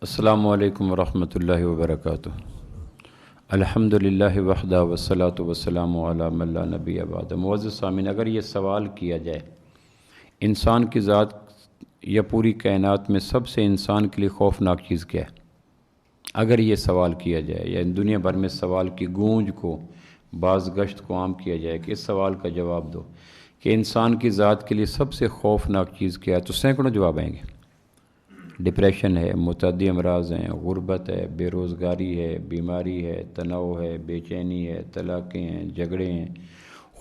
السلام علیکم ورحمۃ اللہ وبرکاتہ۔ الحمدللہ وحدہ والصلاۃ والسلام علی من لا نبی بعدہ۔ معزز سامعین، اگر یہ سوال کیا جائے انسان کی ذات یا پوری کائنات میں سب سے انسان کے لیے خوفناک چیز کیا ہے، اگر یہ سوال کیا جائے یا دنیا بھر میں سوال کی گونج کو باز گشت کو عام کیا جائے کہ اس سوال کا جواب دو کہ انسان کی ذات کے لیے سب سے خوفناک چیز کیا ہے، تو سینکڑوں جواب آئیں گے۔ ڈپریشن ہے، متعدی امراض ہیں، غربت ہے، بے روزگاری ہے، بیماری ہے، تناؤ ہے، بے چینی ہے، طلاقیں ہیں، جھگڑے ہیں،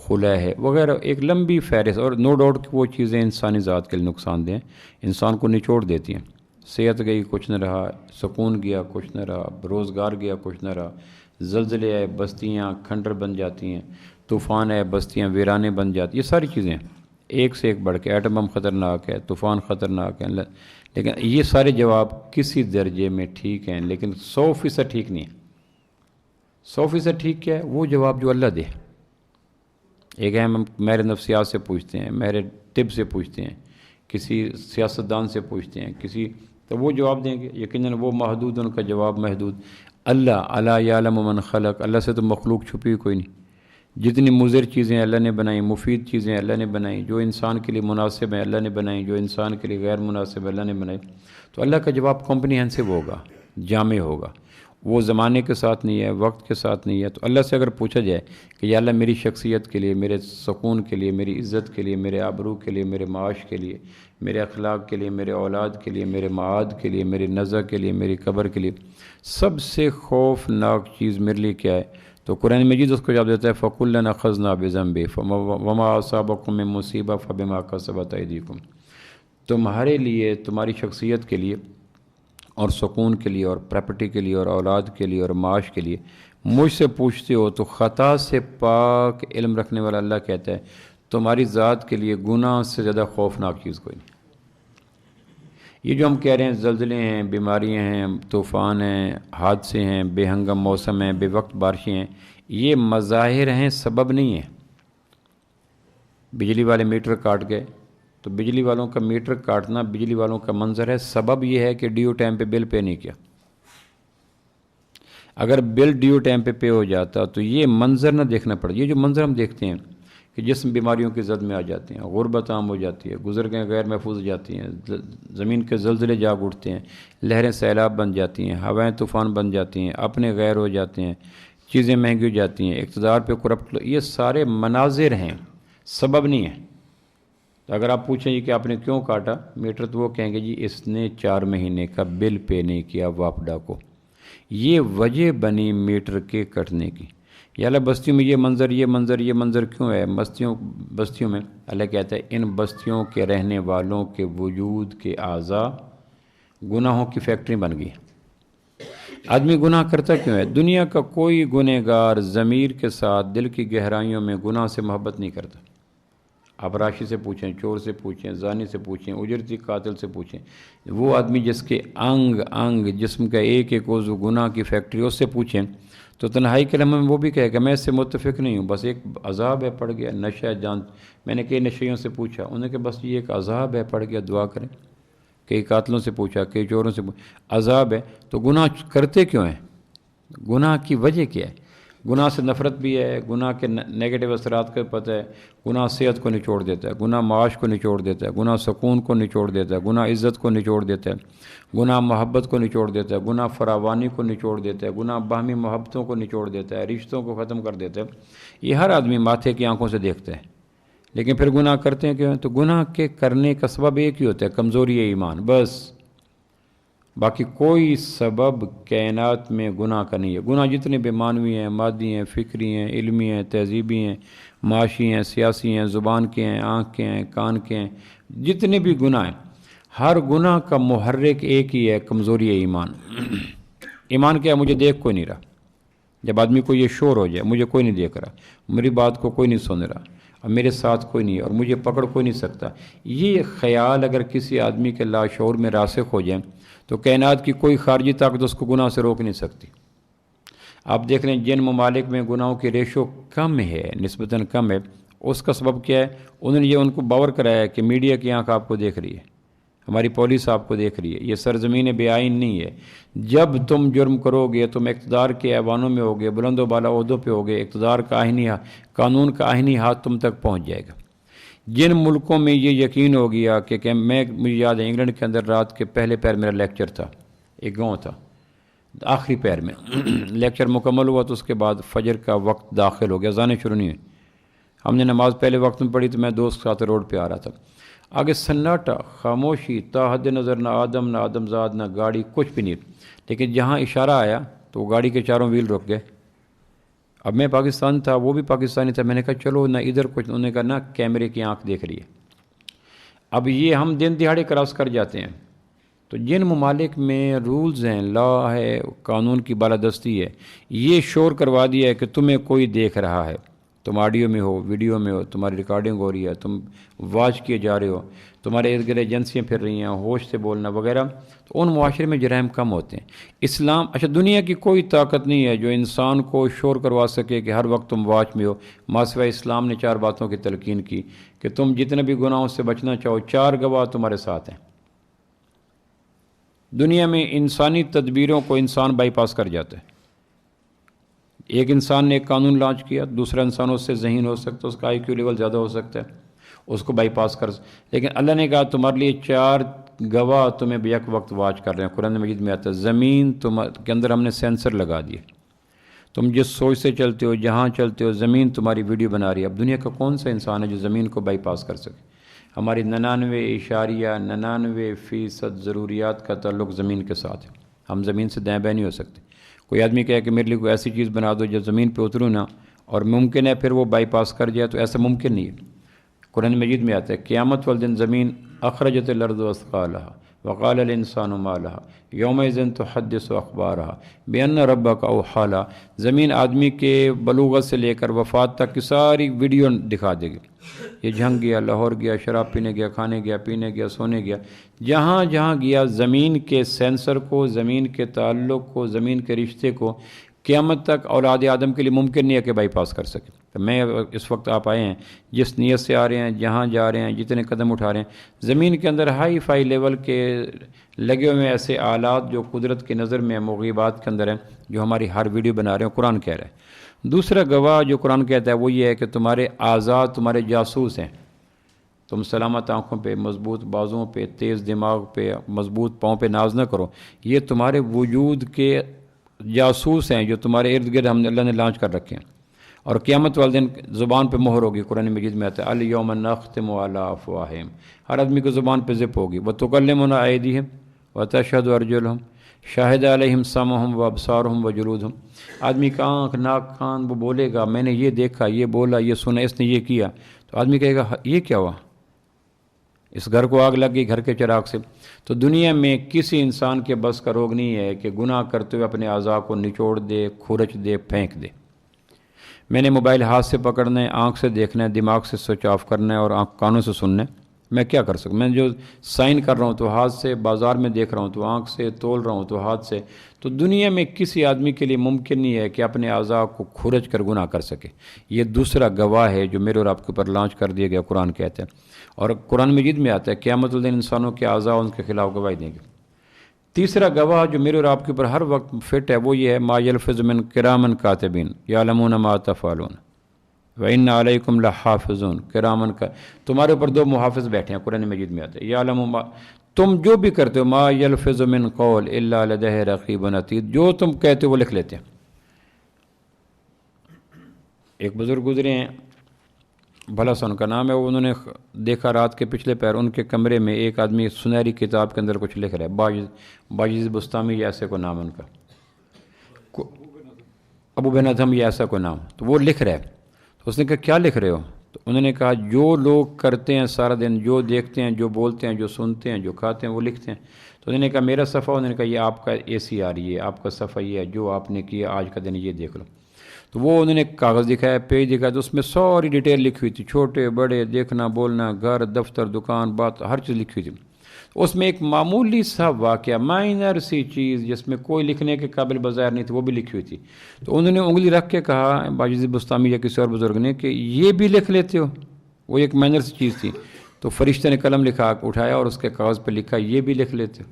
خلا ہے وغیرہ، ایک لمبی فہرست۔ اور نو ڈاؤٹ کہ وہ چیزیں انسانی ذات کے لیے نقصان دہ ہیں، انسان کو نچوڑ دیتی ہیں۔ صحت گئی کچھ نہ رہا، سکون گیا کچھ نہ رہا، روزگار گیا کچھ نہ رہا، زلزلے آئے بستیاں کھنڈر بن جاتی ہیں، طوفان آئے بستیاں ویرانے بن جاتی ہیں، یہ ساری چیزیں ایک سے ایک بڑھ کے، ایٹم بم خطرناک ہے، طوفان خطرناک ہے، لیکن یہ سارے جواب کسی درجے میں ٹھیک ہیں، لیکن 100% ٹھیک نہیں ہے۔ 100% ٹھیک کیا ہے؟ وہ جواب جو اللہ دے۔ ایک ہے ہم ماہر نفسیات سے پوچھتے ہیں، ماہر طب سے پوچھتے ہیں، کسی سیاستدان سے پوچھتے ہیں، کسی تو وہ جواب دیں گے، یقیناً وہ محدود، ان کا جواب محدود۔ اللہ الا یعلم من خلق، اللہ سے تو مخلوق چھپی ہوئی کوئی نہیں۔ جتنی مضر چیزیں اللہ نے بنائیں، مفید چیزیں اللہ نے بنائیں، جو انسان کے لیے مناسب ہیں اللہ نے بنائیں، جو انسان کے لیے غیر مناسب اللہ نے بنائیں، تو اللہ کا جواب کمپریہنسو ہوگا، جامع ہوگا۔ وہ زمانے کے ساتھ نہیں ہے، وقت کے ساتھ نہیں ہے۔ تو اللہ سے اگر پوچھا جائے کہ یا اللہ میری شخصیت کے لیے، میرے سکون کے لیے، میری عزت کے لیے، میرے آبرو کے لیے، میرے معاش کے لیے، میرے اخلاق کے لیے، میرے اولاد کے لیے، میرے معاد کے لیے، میری نزع کے لیے، میری قبر کے لیے سب سے خوفناک چیز میرے لیے کیا ہے، تو قرآن مجید اس کو جواب دیتا ہے فَكُلًّا أَخَذْنَا بِذَنبِهِ وَمَا أَصَابَكُم مِّن مُّصِيبَةٍ فَبِمَا كَسَبَتْ أَيْدِيكُم۔ تمہارے لیے، تمہاری شخصیت کے لیے اور سکون کے لیے اور پراپرٹی کے لیے اور اولاد کے لیے اور معاش کے لیے مجھ سے پوچھتے ہو تو خطا سے پاک علم رکھنے والا اللہ کہتا ہے تمہاری ذات کے لیے گناہ سے زیادہ خوفناک چیز کوئی نہیں۔ یہ جو ہم کہہ رہے ہیں زلزلے ہیں، بیماریاں ہیں، طوفان ہیں، حادثے ہیں، بے ہنگم موسم ہیں، بے وقت بارشیں ہیں، یہ مظاہر ہیں، سبب نہیں ہیں۔ بجلی والے میٹر کاٹ گئے تو بجلی والوں کا میٹر کاٹنا بجلی والوں کا منظر ہے، سبب یہ ہے کہ ڈیو ٹائم پہ بل پے نہیں کیا۔ اگر بل ڈیو ٹائم پہ پے ہو جاتا تو یہ منظر نہ دیکھنا پڑا۔ یہ جو منظر ہم دیکھتے ہیں کہ جسم بیماریوں کی زد میں آ جاتے ہیں، غربت عام ہو جاتی ہے، گزرگاہیں غیر محفوظ جاتی ہیں، زمین کے زلزلے جاگ اٹھتے ہیں، لہریں سیلاب بن جاتی ہیں، ہوائیں طوفان بن جاتی ہیں، اپنے غیر ہو جاتے ہیں، چیزیں مہنگی ہو جاتی ہیں، اقتدار پہ کرپٹ، یہ سارے مناظر ہیں، سبب نہیں ہیں۔ تو اگر آپ پوچھیں جی کہ آپ نے کیوں کاٹا میٹر، تو وہ کہیں گے جی اس نے 4 مہینے کا بل پے نہیں کیا واپڈا کو، یہ وجہ بنی میٹر کے کٹنے کی۔ یا اللہ بستیوں میں یہ منظر کیوں ہے؟ بستیوں میں اللہ کہتا ہے ان بستیوں کے رہنے والوں کے وجود کے اعضاء گناہوں کی فیکٹری بن گئی۔ آدمی گناہ کرتا کیوں ہے؟ دنیا کا کوئی گنہگار ضمیر کے ساتھ دل کی گہرائیوں میں گناہ سے محبت نہیں کرتا۔ آپ راشی سے پوچھیں، چور سے پوچھیں، زانی سے پوچھیں، اجرتی قاتل سے پوچھیں، وہ آدمی جس کے انگ جسم کا ایک ایک عضو گناہ کی فیکٹری، اس سے پوچھیں تو تنہائی کے لمحے میں وہ بھی کہے کہ میں اس سے متفق نہیں ہوں، بس ایک عذاب ہے پڑ گیا، نشہ جان۔ میں نے کئی نشیوں سے پوچھا، انہوں نے کہ بس یہ ایک عذاب ہے پڑ گیا، دعا کریں۔ کئی قاتلوں سے پوچھا، کئی چوروں سے پوچھا، عذاب ہے۔ تو گناہ کرتے کیوں ہیں؟ گناہ کی وجہ کیا ہے؟ گناہ سے نفرت بھی ہے، گناہ کے نیگیٹو اثرات کا پتہ ہے، گناہ صحت کو نچوڑ دیتا ہے، گناہ معاش کو نچوڑ دیتا ہے، گناہ سکون کو نچوڑ دیتا ہے، گناہ عزت کو نچوڑ دیتا ہے، گناہ محبت کو نچوڑ دیتا ہے، گناہ فراوانی کو نچوڑ دیتا ہے، گناہ باہمی محبتوں کو نچوڑ دیتا ہے، رشتوں کو ختم کر دیتا ہے۔ یہ ہر آدمی ماتھے کی آنکھوں سے دیکھتا ہے، لیکن پھر گناہ کرتے ہیں کیوں؟ تو گناہ کے کرنے کا سبب ایک ہی ہوتا ہے، کمزوری ایمان، بس۔ باقی کوئی سبب کائنات میں گناہ کا نہیں ہے۔ گناہ جتنے بھی معنوی ہیں، مادی ہیں، فکری ہیں، علمی ہیں، تہذیبی ہیں، معاشی ہیں، سیاسی ہیں، زبان کے ہیں، آنکھ کے ہیں، کان کے ہیں، جتنے بھی گناہ ہیں، ہر گناہ کا محرک ایک ہی ہے، کمزوری ہے ایمان۔ ایمان کیا ہے؟ مجھے دیکھ کوئی نہیں رہا۔ جب آدمی کو یہ شور ہو جائے مجھے کوئی نہیں دیکھ رہا، میری بات کو کوئی نہیں سن رہا، اور میرے ساتھ کوئی نہیں ہے، اور مجھے پکڑ کوئی نہیں سکتا، یہ خیال اگر کسی آدمی کے لاشعور میں راسخ ہو جائے تو کائنات کی کوئی خارجی طاقت اس کو گناہ سے روک نہیں سکتی۔ آپ دیکھ لیں جن ممالک میں گناہوں کی ریشو کم ہے، نسبتاً کم ہے، اس کا سبب کیا ہے؟ انہوں نے یہ ان کو باور کرایا ہے کہ میڈیا کی آنکھ آپ کو دیکھ رہی ہے، ہماری پولیس آپ کو دیکھ رہی ہے، یہ سرزمین بے آئین نہیں ہے۔ جب تم جرم کرو گے، تم اقتدار کے ایوانوں میں ہوگے، بلند و بالا عہدوں پہ ہوگے، اقتدار کا قانون کا آئینی ہاتھ تم تک پہنچ جائے گا۔ جن ملکوں میں یہ یقین ہو گیا کہ مجھے یاد ہے انگلینڈ کے اندر رات کے پہلے پیر میرا لیکچر تھا، ایک گاؤں تھا، آخری پیر میں لیکچر مکمل ہوا تو اس کے بعد فجر کا وقت داخل ہو گیا، اذانیں شروع نہیں ہوئی، ہم نے نماز پہلے وقت میں پڑھی تو میں دوست کے ساتھ روڈ پہ آ رہا تھا، آگے سناٹا، خاموشی، تا حد نظر نہ آدم نہ آدمزاد نہ گاڑی، کچھ بھی نہیں، لیکن جہاں اشارہ آیا تو وہ گاڑی کے چاروں ویل رک گئے۔ اب میں پاکستان تھا، وہ بھی پاکستانی تھا، میں نے کہا چلو نہ ادھر کچھ، انہوں نے کہا نہ کیمرے کی آنکھ دیکھ رہی ہے۔ اب یہ ہم دن دہاڑے کراس کر جاتے ہیں، تو جن ممالک میں رولز ہیں، لا ہے، قانون کی بالادستی ہے، یہ شور کروا دیا ہے کہ تمہیں کوئی دیکھ رہا ہے، تم آڈیو میں ہو، ویڈیو میں ہو، تمہاری ریکارڈنگ ہو رہی ہے، تم واچ کیے جا رہے ہو، تمہارے ارد گرد ایجنسیاں پھر رہی ہیں، ہوش سے بولنا وغیرہ، تو ان معاشرے میں جرائم کم ہوتے ہیں۔ اسلام دنیا کی کوئی طاقت نہیں ہے جو انسان کو شور کروا سکے کہ ہر وقت تم واچ میں ہو، ماسوائے اسلام نے 4 باتوں کی تلقین کی کہ تم جتنے بھی گناہوں سے بچنا چاہو 4 گواہ تمہارے ساتھ ہیں۔ دنیا میں انسانی تدبیروں کو انسان بائی پاس کر جاتا ہے۔ ایک انسان نے ایک قانون لانچ کیا، دوسرا انسان اس سے ذہین ہو سکتا ہے، اس کا آئی کیو لیول زیادہ ہو سکتا ہے، اس کو بائی پاس کر، لیکن اللہ نے کہا تمہارے لیے 4 گواہ تمہیں بیک وقت واچ کر رہے ہیں۔ قرآن مجید میں آتا ہے زمین کے اندر ہم نے سینسر لگا دیے، تم جس سوچ سے چلتے ہو، جہاں چلتے ہو، زمین تمہاری ویڈیو بنا رہی ہے۔ اب دنیا کا کون سا انسان ہے جو زمین کو بائی پاس کر سکے؟ ہماری 99.99% ضروریات کا تعلق زمین کے ساتھ ہے، ہم زمین سے دائیں بائیں نہیں ہو سکتے۔ کوئی آدمی کہے کہ میرے لیے کوئی ایسی چیز بنا دو جب زمین پہ اتروں نا، اور ممکن ہے پھر وہ بائی پاس کر جائے، تو ایسا ممکن نہیں ہے۔ قرآن مجید میں آتا ہے قیامت والدن زمین اخرجت الارض اثقالها وقال الانسان ما لها یومئذ تحدث اخبارها بان ربک اوحی لها، زمین آدمی کے بلوغت سے لے کر وفات تک کی ساری ویڈیو دکھا دے گی، یہ جھنگ گیا، لاہور گیا، شراب پینے گیا، کھانے گیا، پینے گیا، سونے گیا، جہاں جہاں گیا زمین کے سینسر کو، زمین کے تعلق کو، زمین کے رشتے کو قیامت تک اولاد آدم کے لیے ممکن نہیں ہے کہ بائی پاس کر سکے۔ تو میں اس وقت آپ آئے ہیں، جس نیت سے آ رہے ہیں، جہاں جا رہے ہیں، جتنے قدم اٹھا رہے ہیں، زمین کے اندر ہائی فائی لیول کے لگے ہوئے ایسے آلات جو قدرت کی نظر میں مغیبات کے اندر ہیں، جو ہماری ہر ویڈیو بنا رہے ہیں، قرآن کہہ رہا ہے۔ دوسرا گواہ جو قرآن کہتا ہے وہ یہ ہے کہ تمہارے اعضاء تمہارے جاسوس ہیں، تم سلامت آنکھوں پہ، مضبوط بازوؤں پہ، تیز دماغ پہ، مضبوط پاؤں پہ ناز نہ کرو، یہ تمہارے وجود کے جاسوس ہیں جو تمہارے ارد گرد اللہ نے لانچ کر رکھے ہیں، اور قیامت والے دن زبان پہ مہر ہوگی۔ قرآن مجید میں آتا ہے الیوم نختم علی افواہہم، ہر آدمی کو زبان پہ زپ ہوگی، وتکلمنا ایدیہم وتشہد ارجلہم شاہد علیہم سمعہم وابصارہم وجلودہم، آدمی کا آنکھ، ناک، کان، وہ بولے گا میں نے یہ دیکھا، یہ بولا، یہ سنا، اس نے یہ کیا، تو آدمی کہے گا یہ کیا ہوا، اس گھر کو آگ لگ گئی گھر کے چراغ سے۔ تو دنیا میں کسی انسان کے بس کا روگ نہیں ہے کہ گناہ کرتے ہوئے اپنے اعضاء کو نچوڑ دے، کھرچ دے، پھینک دے۔ میں نے موبائل ہاتھ سے پکڑنا ہے، آنکھ سے دیکھنا ہے، دماغ سے سوئچ آف کرنا ہے، اور کانوں سے سننا ہے، میں کیا کر سکتا؟ میں جو سائن کر رہا ہوں تو ہاتھ سے، بازار میں دیکھ رہا ہوں تو آنکھ سے، تول رہا ہوں تو ہاتھ سے۔ تو دنیا میں کسی آدمی کے لیے ممکن نہیں ہے کہ اپنے اعضاء کو کھرچ کر گناہ کر سکے۔ یہ دوسرا گواہ ہے جو میرے اور آپ کے اوپر لانچ کر دیا گیا، قرآن کہتا ہے، اور قرآن مجید میں آتا ہے قیامت الدین انسانوں کے اعضاء ان کے خلاف گواہی دیں گے۔ تیسرا گواہ جو میرے اور آپ کے اوپر ہر وقت فٹ ہے وہ یہ ہے ما یلفظ من کراما کاتبین یعلمون ما تفعلون وَإِنَّ عَلَيْكُمْ لَحَافِظُونَ کراما، تمہارے اوپر 2 محافظ بیٹھے ہیں، قرآن مجید میں آتا ہے یعلم ما، تم جو بھی کرتے ہو، ما یلفظ من قول الا لدیہ رقیب عتید، جو تم کہتے ہو وہ لکھ لیتے ہیں۔ ایک بزرگ گزرے ہیں، بھلا سا ان کا نام ہے، انہوں نے دیکھا رات کے پچھلے پہر ان کے کمرے میں ایک آدمی سنہری کتاب کے اندر کچھ لکھ رہا ہے، باجز بستامی یا ایسے کو نام ان کا، ابو بن ادھم یا ایسا کوئی نام، تو وہ لکھ رہا ہے۔ تو اس نے کہا کیا لکھ رہے ہو؟ تو انہوں نے کہا جو لوگ کرتے ہیں سارا دن، جو دیکھتے ہیں، جو بولتے ہیں، جو سنتے ہیں، جو کھاتے ہیں، وہ لکھتے ہیں۔ تو انہوں نے کہا میرا صفحہ، انہوں نے کہا یہ آپ کا AC آ رہی ہے، آپ کا صفحہ یہ ہے، جو آپ نے کیا آج کا دن یہ دیکھ لو۔ تو وہ انہوں نے کاغذ دکھایا، پیج دکھایا، تو اس میں ساری ڈیٹیل لکھی ہوئی تھی، چھوٹے بڑے، دیکھنا بولنا، گھر دفتر دکان بات، ہر چیز لکھی ہوئی تھی۔ اس میں ایک معمولی سا واقعہ، مائنر سی چیز جس میں کوئی لکھنے کے قابل بظاہر نہیں تھی، وہ بھی لکھی ہوئی تھی۔ تو انہوں نے انگلی رکھ کے کہا، باجز بستامی یا کسی اور بزرگ نے، کہ یہ بھی لکھ لیتے ہو؟ وہ ایک مائنر سی چیز تھی۔ تو تو فرشتے نے قلم اٹھایا اور اس کے کاغذ پہ لکھا یہ بھی لکھ لیتے،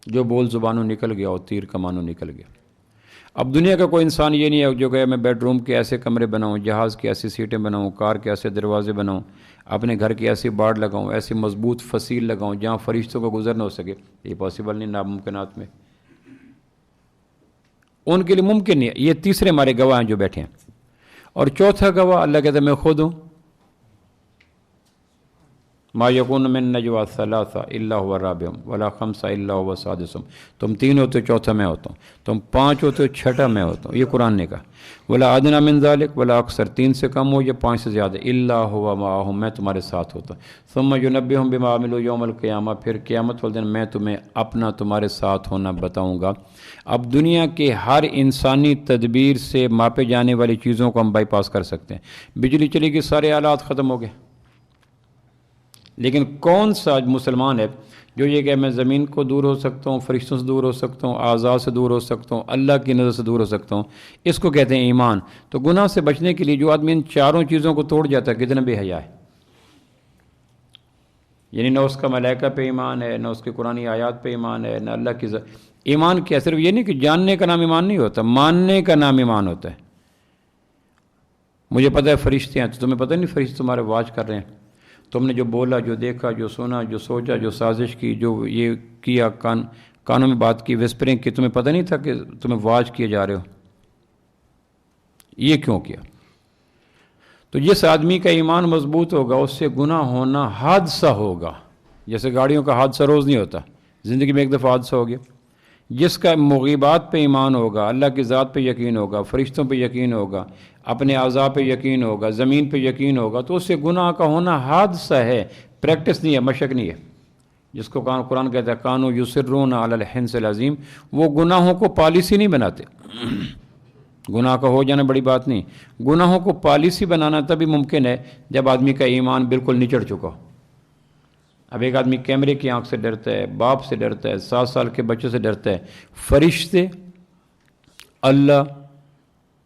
جو بول زبانوں نکل گیا اور تیر کمانوں نکل گیا۔ اب دنیا کا کوئی انسان یہ نہیں ہے جو کہ میں بیڈ روم کے ایسے کمرے بناؤں، جہاز کی ایسی سیٹیں بناؤں، کار کے ایسے دروازے بناؤں، اپنے گھر کی ایسی باڑ لگاؤں، ایسی مضبوط فصیل لگاؤں جہاں فرشتوں کو گزر نہ ہو سکے۔ یہ پاسبل نہیں، ناممکنات میں ان کے لیے ممکن نہیں ہے۔ یہ تیسرے ہمارے گواہ ہیں جو بیٹھے ہیں۔ اور چوتھا گواہ اللہ کہتا ہے میں خود ہوں۔ ما یکون من نجوا ثلاثہ الا هو رابعهم ولا خمسہ الا هو سادسهم، تم تین ہوتے ہو چوتھا میں ہوتا ہوں، تم پانچ ہوتے ہو چھٹا میں ہوتا ہوں۔ یہ قرآن نے کہا ولا ادنی من ذلک ولا اکثر، تین سے کم ہو یا پانچ سے زیادہ، الا هو معهم، میں تمہارے ساتھ ہوتا ہوں۔ ثم ینبئهم بما عملوا یوم القیامہ، پھر قیامت والے دن میں تمہیں اپنا تمہارے ساتھ ہونا بتاؤں گا۔ اب دنیا کے ہر انسانی تدبیر سے ماپے جانے والی چیزوں کو ہم بائی پاس کر سکتے ہیں۔ بجلی چلی گئی، سارے آلات ختم ہو گئے، لیکن کون سا مسلمان ہے جو یہ کہ میں زمین کو دور ہو سکتا ہوں، فرشتوں سے دور ہو سکتا ہوں، اعضاء سے دور ہو سکتا ہوں، اللہ کی نظر سے دور ہو سکتا ہوں؟ اس کو کہتے ہیں ایمان۔ تو گناہ سے بچنے کے لیے جو آدمی ان چاروں چیزوں کو توڑ جاتا ہے کتنا بے حیا ہے۔ یعنی نہ اس کا ملائکہ پہ ایمان ہے، نہ اس کی قرآنی آیات پہ ایمان ہے، نہ اللہ کی ایمان کیا صرف یہ نہیں کہ جاننے کا نام ایمان نہیں ہوتا، ماننے کا نام ایمان ہوتا ہے۔ مجھے پتہ ہے فرشتے ہیں، تو تمہیں پتہ نہیں فرشتے تمہارے واچ کر رہے ہیں؟ تم نے جو بولا، جو دیکھا، جو سنا، جو سوچا، جو سازش کی، جو یہ کیا، کانوں میں بات کی، وسپرنگ کی، تمہیں پتہ نہیں تھا کہ تمہیں واچ کیے جا رہے ہو؟ یہ کیوں کیا؟ تو جس آدمی کا ایمان مضبوط ہوگا اس سے گناہ ہونا حادثہ ہوگا، جیسے گاڑیوں کا حادثہ روز نہیں ہوتا، زندگی میں ایک دفعہ حادثہ ہو گیا۔ جس کا مغیبات پہ ایمان ہوگا، اللہ کی ذات پہ یقین ہوگا، فرشتوں پہ یقین ہوگا، اپنے اعضاء پہ یقین ہوگا، زمین پہ یقین ہوگا، تو اس سے گناہ کا ہونا حادثہ ہے، پریکٹس نہیں ہے، مشق نہیں ہے۔ جس کو قرآن کہتا ہے کانوا یصرون علی الحنث العظیم، وہ گناہوں کو پالیسی نہیں بناتے۔ گناہ کا ہو جانا بڑی بات نہیں، گناہوں کو پالیسی بنانا تبھی ممکن ہے جب آدمی کا ایمان بالکل نچڑ چکا ہو۔ اب ایک آدمی کیمرے کی آنکھ سے ڈرتا ہے، باپ سے ڈرتا ہے، 7 سال کے بچے سے ڈرتا ہے، فرشتے، اللہ،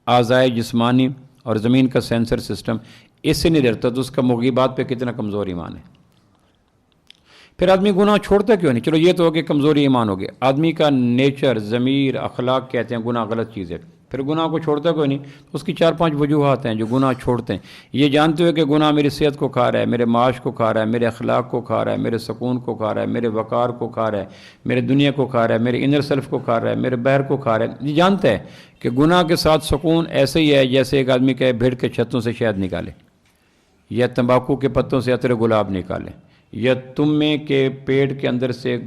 اعضائے جسمانی اور زمین کا سینسر سسٹم، اس سے نہیں ڈرتا، تو اس کا مغیبات پہ کتنا کمزور ایمان ہے۔ پھر آدمی گناہ چھوڑتا کیوں نہیں؟ چلو یہ تو ہو کہ کمزوری ایمان ہو گیا، آدمی کا نیچر، ضمیر، اخلاق کہتے ہیں گناہ غلط چیز ہے، پھر گناہ کو چھوڑتا کیوں نہیں؟ تو اس کی 4-5 وجوہات ہیں جو گناہ چھوڑتے ہیں۔ یہ جانتے ہوئے کہ گناہ میری صحت کو کھا رہا ہے، میرے معاش کو کھا رہا ہے، میرے اخلاق کو کھا رہا ہے، میرے سکون کو کھا رہا ہے، میرے وقار کو کھا رہا ہے، میرے دنیا کو کھا رہا ہے، میرے انر سیلف کو کھا رہا ہے، میرے بہر کو کھا رہا ہے۔ یہ جانتا ہے کہ گناہ کے ساتھ سکون ایسے ہی ہے جیسے ایک آدمی کہے بھیڑ کے چھتوں سے شہد نکالے، یا تمباکو کے پتوں سے عطر گلاب نکالے، یا تمے کے پیٹ کے اندر سے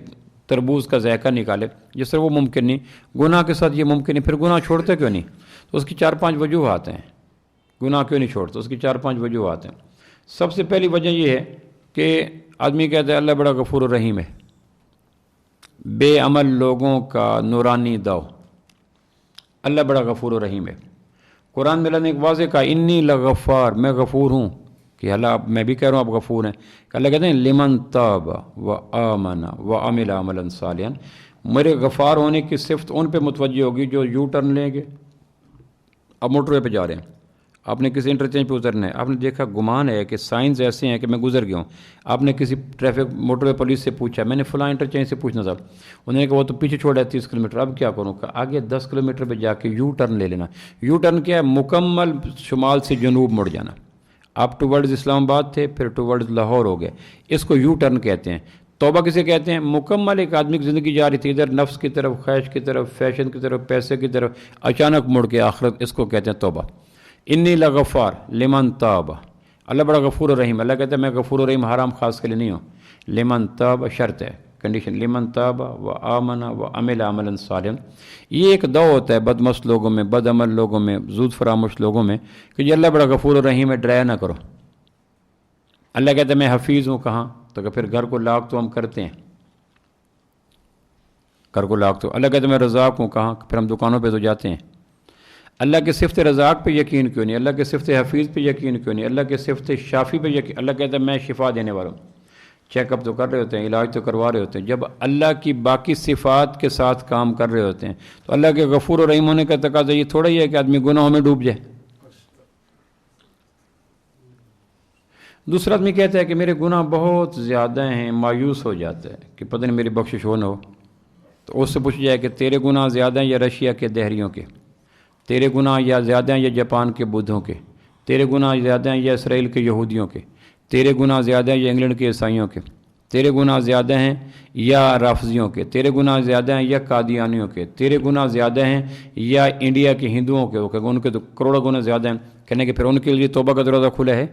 تربوز کا ذائقہ نکالے، جس طرح وہ ممکن نہیں، گناہ کے ساتھ یہ ممکن نہیں۔ پھر گناہ چھوڑتا کیوں نہیں؟ تو اس کی 4-5 وجوہات ہیں، گناہ کیوں نہیں چھوڑتا؟ اس کی 4-5 وجوہات ہیں۔ سب سے پہلی وجہ یہ ہے کہ آدمی کہتا ہے اللہ بڑا غفور و رحیم ہے، بے عمل لوگوں کا نورانی داؤ، اللہ بڑا غفور و رحیم ہے۔ قرآن میں اللہ نے ایک واضح کہا انی لغفار، میں غفور ہوں، کہ اللہ میں بھی کہہ رہا ہوں آپ غفور ہیں، کہ اللہ کہتے ہیں لمن تاب و آمن و عمل عملا صالحا، میرے غفار ہونے کی صفت ان پہ متوجہ ہوگی جو یو ٹرن لیں گے۔ اب موٹر وے پہ جا رہے ہیں، آپ نے کسی انٹرچینج پہ اترنا ہے، آپ نے دیکھا گمان ہے کہ سائنز ایسے ہیں کہ میں گزر گیا ہوں، آپ نے کسی ٹریفک موٹر وے پولیس سے پوچھا میں نے فلاں انٹرچینج سے پوچھنا تھا، انہوں نے کہا وہ تو پیچھے چھوڑا ہے 30 کلومیٹر، اب کیا کروں؟ کہ آگے 10 کلومیٹر پہ جا کے یو ٹرن لے لینا۔ یو ٹرن کیا ہے؟ مکمل شمال سے جنوب مڑ جانا۔ آپ ٹورڈز اسلام آباد تھے، پھر ٹورڈز لاہور ہو گئے، اس کو یو ٹرن کہتے ہیں۔ توبہ کسے کہتے ہیں؟ مکمل ایک آدمی کی زندگی جا رہی تھی ادھر نفس کی طرف، خواہش کی طرف، فیشن کی طرف، پیسے کی طرف، اچانک مڑ کے آخرت، اس کو کہتے ہیں توبہ۔ انی لغفار لمن تاب، اللہ بڑا غفور و رحیم، اللہ کہتا ہے میں غفور و رحیم حرام خاص کے لیے نہیں ہوں۔ لمن تاب شرط ہے، کنڈیشن، لمن تاب و آمن و عمل عملا صالحا۔ یہ ایک دعا ہوتا ہے بدمست لوگوں میں، بد عمل لوگوں میں، زود فراموش لوگوں میں، کہ یہ اللہ بڑا غفور و رحیم ہے، ڈرایا نہ کرو۔ اللہ کہتا ہے میں حفیظ ہوں، کہاں؟ تو کہ پھر گھر کو لاک تو ہم کرتے ہیں، گھر کو لاک تو اللہ کہتا ہے میں رزاق ہوں، کہاں؟ پھر ہم دکانوں پہ تو جاتے ہیں۔ اللہ کے صفت رزاق پہ یقین کیوں نہیں؟ اللہ کے صفت حفیظ پہ یقین کیوں نہیں؟ اللہ کے صفت شافی پہ یقین، اللہ کہتا ہے میں شفا دینے والا ہوں۔ چیک اپ تو کر رہے ہوتے ہیں، علاج تو کروا رہے ہوتے ہیں، جب اللہ کی باقی صفات کے ساتھ کام کر رہے ہوتے ہیں تو اللہ کے غفور و رحیم ہونے کا تقاضا یہ تھوڑا ہی ہے کہ آدمی گناہوں میں ڈوب جائے۔ دوسرا آدمی کہتا ہے کہ میرے گناہ بہت زیادہ ہیں، مایوس ہو جاتا ہے کہ پتہ نہیں میری بخشش ہو نہ ہو. تو اس سے پوچھ جائے کہ تیرے گناہ زیادہ ہیں یا رشیا کے دہریوں کے، تیرے گناہ یا زیادہ ہیں یا جاپان کے بدھوں کے، تیرے گناہ زیادہ ہیں یا اسرائیل کے یہودیوں کے، تیرے گناہ زیادہ ہیں یا انگلینڈ کے عیسائیوں کے، تیرے گناہ زیادہ ہیں یا رافضیوں کے، تیرے گناہ زیادہ ہیں یا قادیانیوں کے، تیرے گناہ زیادہ ہیں یا انڈیا کے ہندوؤں کے. وہ کہ ان کے تو کروڑوں گنا زیادہ ہیں. کہنے کہ پھر ان کے لیے توبہ کا دروازہ کھلا ہے.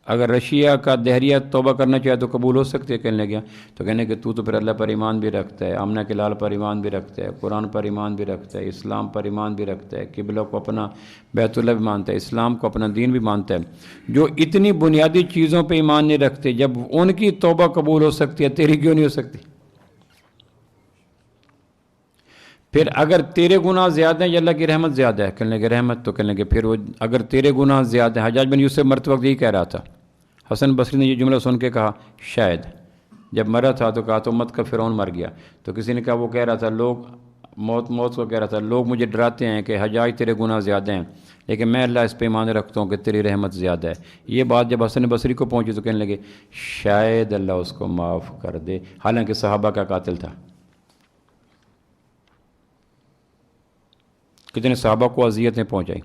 اگر رشیا کا دہریہ توبہ کرنا چاہے تو قبول ہو سکتے ہے. کہنے لگا تو کہنے کہ تو پھر اللہ پر ایمان بھی رکھتا ہے، آمنہ کے لال پر ایمان بھی رکھتا ہے، قرآن پر ایمان بھی رکھتا ہے، اسلام پر ایمان بھی رکھتا ہے، قبلہ کو اپنا بیت اللہ بھی مانتا ہے، اسلام کو اپنا دین بھی مانتا ہے. جو اتنی بنیادی چیزوں پہ ایمان نہیں رکھتے، جب ان کی توبہ قبول ہو سکتی ہے تیری کیوں نہیں ہو سکتی؟ پھر اگر تیرے گناہ زیادہ ہیں یا اللہ کی رحمت زیادہ ہے؟ کہنے لگے رحمت. تو کہنے لگے پھر وہ اگر تیرے گناہ زیادہ ہیں، حجاج بن یوسف مرتے وقت یہی کہہ رہا تھا. حسن بصری نے یہ جملہ سن کے کہا شاید جب مرا تھا تو کہا تو مت کا فرعون مر گیا. تو کسی نے کہا وہ کہہ رہا تھا لوگ موت کو کہہ رہا تھا لوگ مجھے ڈراتے ہیں کہ حجاج تیرے گناہ زیادہ ہیں، لیکن میں اللہ اس پہ ایمان رکھتا ہوں کہ تیری رحمت زیادہ ہے. یہ بات جب حسن بصری کو پہنچی تو کہنے لگے شاید اللہ اس کو معاف کر دے، حالانکہ صحابہ کا قاتل تھا. کتنے صحابہ کو اذیتیں پہنچائی.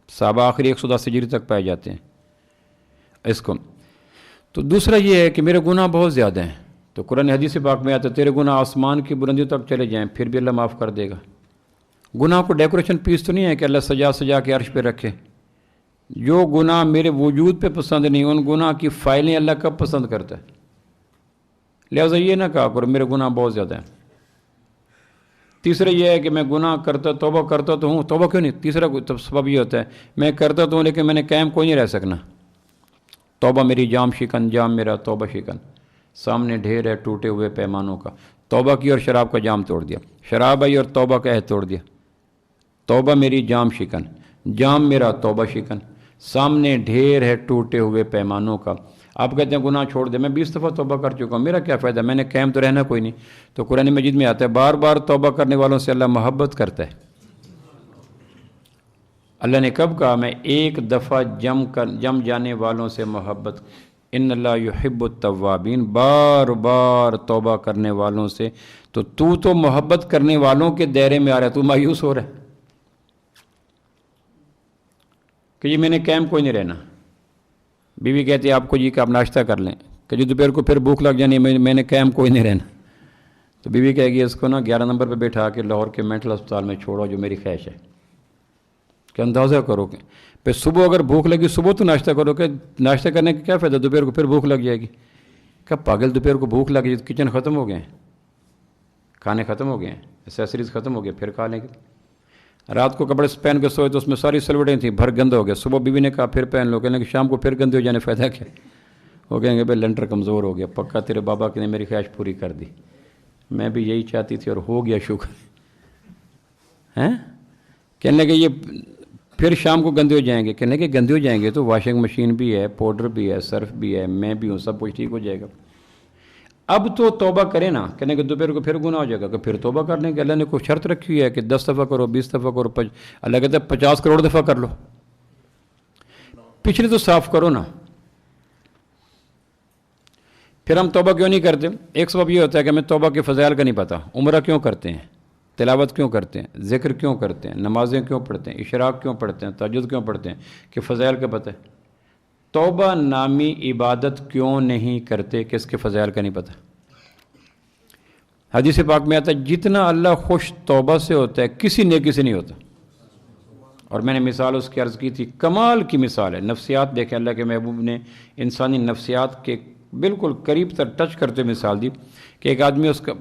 صحابہ آخری 110 ہجری تک پائے جاتے ہیں اس کو. تو دوسرا یہ ہے کہ میرے گناہ بہت زیادہ ہیں. تو قرآن حدیث پاک میں آتا ہے تیرے گناہ آسمان کی بلندیوں تک چلے جائیں پھر بھی اللہ معاف کر دے گا. گناہ کو ڈیکوریشن پیس تو نہیں ہے کہ اللہ سجا کے عرش پہ رکھے. جو گناہ میرے وجود پہ پسند نہیں ان گناہ کی فائلیں اللہ کب پسند کرتا ہے. لہٰذا یہ نہ کہا کرو میرے گناہ بہت زیادہ ہیں. تیسرا یہ ہے کہ میں گناہ کرتا توبہ کرتا تو ہوں، توبہ کیوں نہیں؟ تیسرا سبب یہ ہوتا ہے میں کرتا تو ہوں لیکن میں نے قائم کوئی نہیں رہ سکنا. توبہ میری جام شکن، جام میرا توبہ شکن، سامنے ڈھیر ہے ٹوٹے ہوئے پیمانوں کا. توبہ کی اور شراب کا جام توڑ دیا، شراب آئی اور توبہ کا عہد توڑ دیا. توبہ میری جام شکن، جام میرا توبہ شکن، سامنے ڈھیر ہے ٹوٹے ہوئے پیمانوں کا. آپ کہتے ہیں گناہ چھوڑ دے، میں 20 دفعہ توبہ کر چکا ہوں، میرا کیا فائدہ، میں نے قائم تو رہنا کوئی نہیں. تو قرآن مجید میں آتا ہے بار بار توبہ کرنے والوں سے اللہ محبت کرتا ہے. اللہ نے کب کہا میں ایک دفعہ جم جانے والوں سے محبت، ان اللہ یحب التوابین، بار بار توبہ کرنے والوں سے. تو محبت کرنے والوں کے دائرے میں آ رہا ہے، تو مایوس ہو رہا ہے کہ یہ میں نے قائم کوئی نہیں رہنا. بیوی کہتی ہے آپ کو جی کہ آپ ناشتہ کر لیں کہ جو دوپہر کو پھر بھوک لگ جانی میں نے قائم کوئی نہیں رہنا. تو بیوی کہے گی اس کو نا 11 نمبر پہ بیٹھا کے لاہور کے مینٹل ہسپتال میں چھوڑو جو میری خواہش ہے. کہ اندازہ کرو کہ پھر صبح اگر بھوک لگی صبح تو ناشتہ کرو کہ ناشتہ کرنے کا کیا فائدہ، دوپہر کو پھر بھوک لگ جائے گی. کہ پاگل دوپہر کو بھوک لگ گئی تو کچن ختم ہو گئے ہیں، کھانے ختم ہو گئے ہیں، ایسیسریز ختم ہو گئے، پھر کھا لیں گے. رات کو کپڑے پہن کے سوئے تو اس میں ساری سلوٹیں تھیں، بھر گندہ ہو گیا. صبح بیوی نے کہا پھر پہن لو، کہنے کہ شام کو پھر گندے ہو جانے فائدہ کیا. وہ کہیں گے بھائی لنٹر کمزور ہو گیا، پکا تیرے بابا نے میری خواہش پوری کر دی، میں بھی یہی چاہتی تھی اور ہو گیا شکر ہیں. کہنے کہ یہ پھر شام کو گندے ہو جائیں گے. کہنے کہ گندے ہو جائیں گے تو واشنگ مشین بھی ہے، پاؤڈر بھی ہے، سرف بھی ہے، میں بھی ہوں، سب کچھ ٹھیک ہو جائے گا. اب تو توبہ کرے نا. کہنے کہ دوپہر کو پھر گناہ ہو جائے گا کہ پھر توبہ کر لیں گے. اللہ نے کوئی شرط رکھی ہے کہ 10 دفعہ کرو، 20 دفعہ کرو. اللہ کہتا ہے 50 کروڑ دفعہ کر لو. پچھلے تو صاف کرو نا. پھر ہم توبہ کیوں نہیں کرتے؟ ایک سبب یہ ہوتا ہے کہ ہمیں توبہ کے فضائل کا نہیں پتہ. عمرہ کیوں کرتے ہیں، تلاوت کیوں کرتے ہیں، ذکر کیوں کرتے ہیں، نمازیں کیوں پڑھتے ہیں، اشراق کیوں پڑھتے ہیں، تہجد کیوں پڑھتے ہیں، کہ فضائل کا پتہ ہے. توبہ نامی عبادت کیوں نہیں کرتے کہ اس کے فضائل کا نہیں پتہ. حدیث پاک میں آتا ہے جتنا اللہ خوش توبہ سے ہوتا ہے کسی نیکی سے نہیں ہوتا. اور میں نے مثال اس کی عرض کی تھی، کمال کی مثال ہے. نفسیات دیکھیں، اللہ کے محبوب نے انسانی نفسیات کے بالکل قریب تر ٹچ کرتے مثال دی کہ ایک آدمی اس کا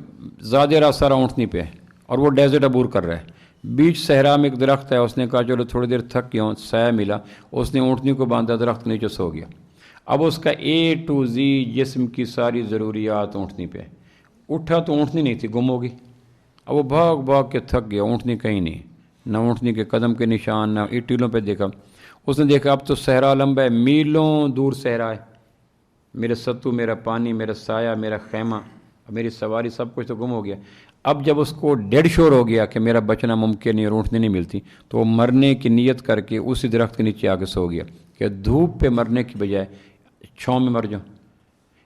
زیادہ راہ سارا اونٹنی پہ ہے اور وہ ڈیزرٹ عبور کر رہا ہے. بیچ صحرا میں ایک درخت ہے، اس نے کہا چلو تھوڑی دیر تھک گیا ہوں، سایہ ملا، اس نے اونٹنی کو باندھا، درخت نیچے سو گیا. اب اس کا A to Z جسم کی ساری ضروریات اونٹنی پہ. اٹھا تو اونٹنی نہیں تھی، گم ہو گئی. اب وہ بھاگ بھاگ کے تھک گیا، اونٹنی کہیں نہیں، نہ اونٹنی کے قدم کے نشان، نہ ٹیلوں پہ دیکھا. اس نے دیکھا اب تو صحرا لمبا ہے، میلوں دور صحرا ہے، میرے ستو، میرا پانی، میرا سایہ، میرا خیمہ، میری سواری، سب کچھ تو گم ہو گیا. اب جب اس کو ڈیڈ شور ہو گیا کہ میرا بچنا ممکن نہیں اور اونٹنی نہیں ملتی، تو وہ مرنے کی نیت کر کے اسی درخت کے نیچے آ کے سو گیا کہ دھوپ پہ مرنے کی بجائے چھاؤں میں مر جاؤں.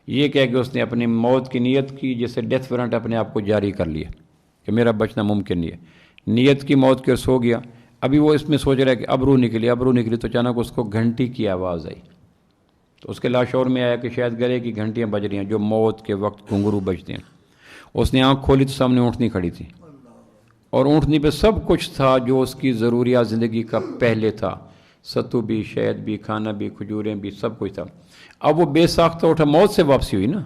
یہ کہہ کہ اس نے اپنی موت کی نیت کی، جیسے ڈیتھ وارنٹ اپنے آپ کو جاری کر لیا کہ میرا بچنا ممکن نہیں ہے. نیت کی موت کے سو گیا. ابھی وہ اس میں سوچ رہا ہے کہ اب روح نکلی تو اچانک اس کو گھنٹی کی آواز آئی. تو اس کے لاشعور میں آیا کہ شاید گلے کی گھنٹیاں بج رہی ہیں جو موت کے وقت گھنگرو بجتے ہیں. اس نے آنکھ کھولی تو سامنے اونٹنی کھڑی تھی، اور اونٹنی پہ سب کچھ تھا جو اس کی ضروریات زندگی کا پہلے تھا. ستو بھی، شہد بھی، کھانا بھی، کھجوریں بھی، سب کچھ تھا. اب وہ بے ساختہ اٹھا، موت سے واپسی ہوئی نا.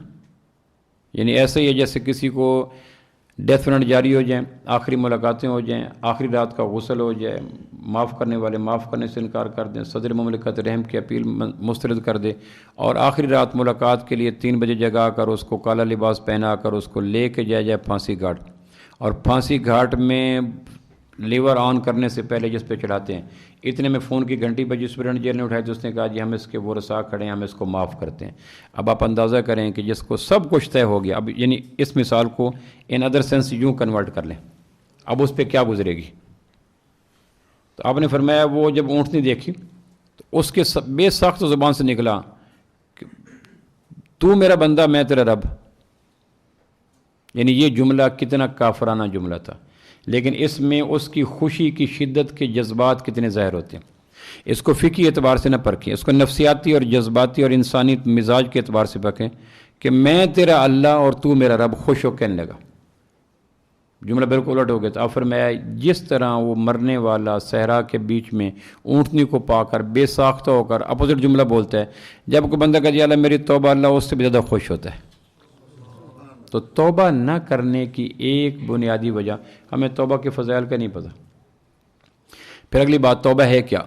یعنی ایسے ہی ہے جیسے کسی کو ڈیتھ وارنٹ جاری ہو جائیں، آخری ملاقاتیں ہو جائیں، آخری رات کا غسل ہو جائے، معاف کرنے والے معاف کرنے سے انکار کر دیں، صدر مملکت رحم کی اپیل مسترد کر دے، اور آخری رات ملاقات کے لیے 3 بجے جگا کر اس کو کالا لباس پہنا کر اس کو لے کے جائے پھانسی گھاٹ. اور پھانسی گھاٹ میں لیور آن کرنے سے پہلے جس پہ چڑھاتے ہیں، اتنے میں فون کی گھنٹی بجی. سپرنٹ جیل نے اٹھائی تو اس نے کہا جی ہم اس کے وہ رسا کھڑے ہیں، ہم اس کو معاف کرتے ہیں. اب آپ اندازہ کریں کہ جس کو سب کچھ طے ہو گیا، اب یعنی اس مثال کو ان ادر سینس یوں کنورٹ کر لیں، اب اس پہ کیا گزرے گی. تو آپ نے فرمایا وہ جب اونٹنی دیکھی تو اس کے بے ساختہ زبان سے نکلا کہ تو میرا بندہ میں تیرا رب. یعنی یہ جملہ کتنا کافرانہ جملہ تھا، لیکن اس میں اس کی خوشی کی شدت کے جذبات کتنے ظاہر ہوتے ہیں. اس کو فقہی اعتبار سے نہ پرکھیں، اس کو نفسیاتی اور جذباتی اور انسانی مزاج کے اعتبار سے پرکھیں کہ میں تیرا اللہ اور تو میرا رب. خوش ہو کہنے لگا. جملہ بالکل الٹ ہو گیا. تو آپ فرمایا جس طرح وہ مرنے والا صحرا کے بیچ میں اونٹنی کو پا کر بے ساختہ ہو کر اپوزٹ جملہ بولتا ہے، جب کوئی بندہ کہا اللہ میری توبہ، اللہ اس سے بھی زیادہ خوش ہوتا ہے. تو توبہ نہ کرنے کی ایک بنیادی وجہ، ہمیں توبہ کے فضائل کا نہیں پتہ. پھر اگلی بات، توبہ ہے کیا؟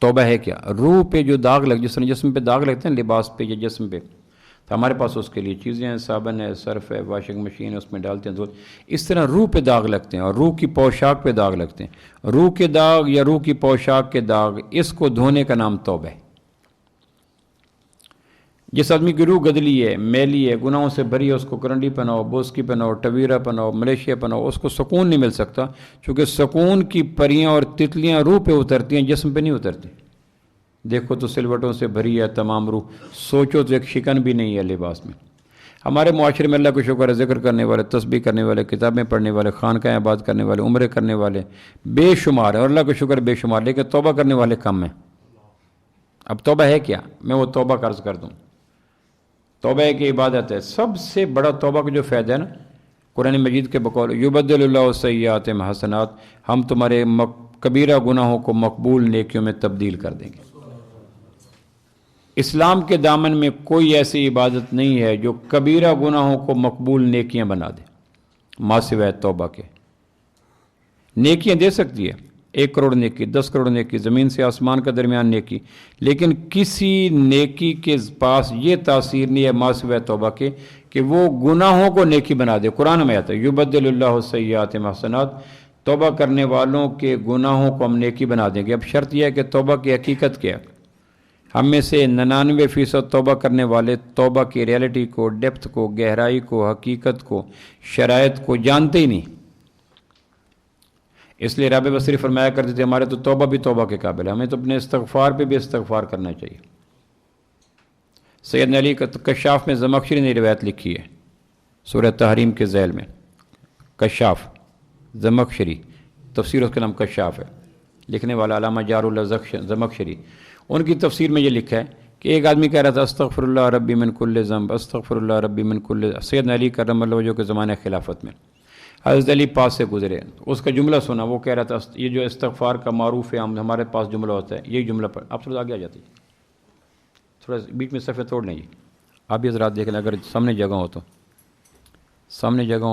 توبہ ہے کیا؟ روح پہ جو داغ لگ، جس طرح جسم پہ داغ لگتے ہیں لباس پہ یا جسم پہ، تو ہمارے پاس اس کے لیے چیزیں ہیں، صابن ہے، سرف ہے، واشنگ مشین ہے، اس میں ڈالتے ہیں دھو. اس طرح روح پہ داغ لگتے ہیں اور روح کی پوشاک پہ داغ لگتے ہیں. روح کے داغ یا روح کی پوشاک کے داغ، اس کو دھونے کا نام توبہ ہے. جس آدمی کی روح گدلی ہے، میلی ہے، گناہوں سے بھری ہے، اس کو کرنڈی پہناؤ، بوسکی پہناؤ، ٹویرا پہناؤ، ملیشیا پہناؤ، اس کو سکون نہیں مل سکتا، چونکہ سکون کی پریاں اور تتلیاں روح پہ اترتی ہیں، جسم پہ نہیں اترتی. دیکھو تو سلوٹوں سے بھری ہے تمام روح، سوچو تو ایک شکن بھی نہیں ہے لباس میں. ہمارے معاشرے میں اللہ کو شکر ہے، ذکر کرنے والے، تسبیح کرنے والے، کتابیں پڑھنے والے، خانقاہیں آباد کرنے والے، عمرے کرنے والے بے شمار ہیں، اور اللہ کو شکر بے شمار، لیکن توبہ کرنے والے کم ہیں. اب توبہ ہے کیا؟ میں وہ توبہ کا عرض کر دوں. توبہ کی عبادت ہے. سب سے بڑا توبہ کا جو فائدہ ہے نا، قرآن مجید کے بقول یبدل اللہ سیئات حسنات، ہم تمہارے کبیرہ گناہوں کو مقبول نیکیوں میں تبدیل کر دیں گے. اسلام کے دامن میں کوئی ایسی عبادت نہیں ہے جو کبیرہ گناہوں کو مقبول نیکیاں بنا دے، ما سوائے توبہ کے. نیکیاں دے سکتی ہے، 1 کروڑ نیکی، 10 کروڑ نیکی، زمین سے آسمان کا درمیان نیکی، لیکن کسی نیکی کے پاس یہ تاثیر نہیں ہے ما سوائے توبہ کے کہ وہ گناہوں کو نیکی بنا دے. قرآن میں آتا ہے یبدل اللہ سیئات حسنات، توبہ کرنے والوں کے گناہوں کو ہم نیکی بنا دیں گے. اب شرط یہ ہے کہ توبہ کی حقیقت کیا ہے. ہم میں سے 99% توبہ کرنے والے توبہ کی ریالٹی کو، ڈیپتھ کو، گہرائی کو، حقیقت کو، شرائط کو جانتے ہی نہیں. اس لیے رابع بصری فرمایا کرتے تھے ہمارے تو توبہ بھی توبہ کے قابل ہے، ہمیں تو اپنے استغفار پہ بھی استغفار کرنا چاہیے. سیدنا علی کشاف میں زمخشری نے روایت لکھی ہے، سورہ تحریم کے ذیل میں. کشاف زمخشری، تفسیر اس کا نام کشاف ہے، لکھنے والا علامہ جار اللہ زمخشری. ان کی تفسیر میں یہ لکھا ہے کہ ایک آدمی کہہ رہا تھا استغفر اللہ ربی من کل ذنب، استغفر اللہ ربی من کل. سیدنا علی کرم اللہ وجہہ کے زمانے خلافت میں حضرت علی پاس سے گزرے، اس کا جملہ سنا. وہ کہہ رہا تھا یہ جو استغفار کا معروف ہے ہمارے پاس جملہ ہوتا ہے، یہی جملہ پر آپ تھوڑا آگے آ جاتے ہیں، تھوڑا بیچ میں صفحے توڑ لیں. آپ بھی حضرات دیکھ لیں، اگر سامنے جگہ ہو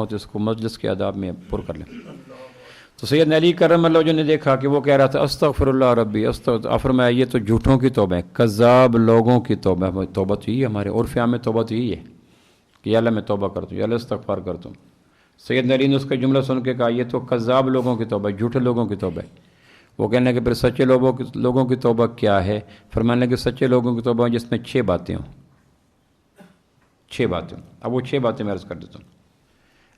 تو اس کو مجلس کے آداب میں پر کر لیں. تو سیدنا علی کرم اللہ وجہہ نے دیکھا کہ وہ کہہ رہا تھا استغفر اللہ ربی فرمایا یہ تو جھوٹوں کی توبہ ہے، کذاب لوگوں کی توبہ. توبہ تو یہی ہے، ہمارے عرف عام میں توبہ تو یہی ہے کہ یا اللہ میں توبہ کرتا ہوں، یا اللہ استغفار کرتا ہوں. سیدنا علی نے اس کا جملہ سن کے کہا یہ تو کذاب لوگوں کی توبہ ہے، جھوٹے لوگوں کی توبہ ہے. وہ کہنے لگے پھر سچے لوگوں کی توبہ کیا ہے؟ فرمانے لگے سچے لوگوں کی توبہ جس میں 6 باتیں ہوں. 6 باتیں. اب وہ 6 باتیں میں عرض کر دیتا ہوں.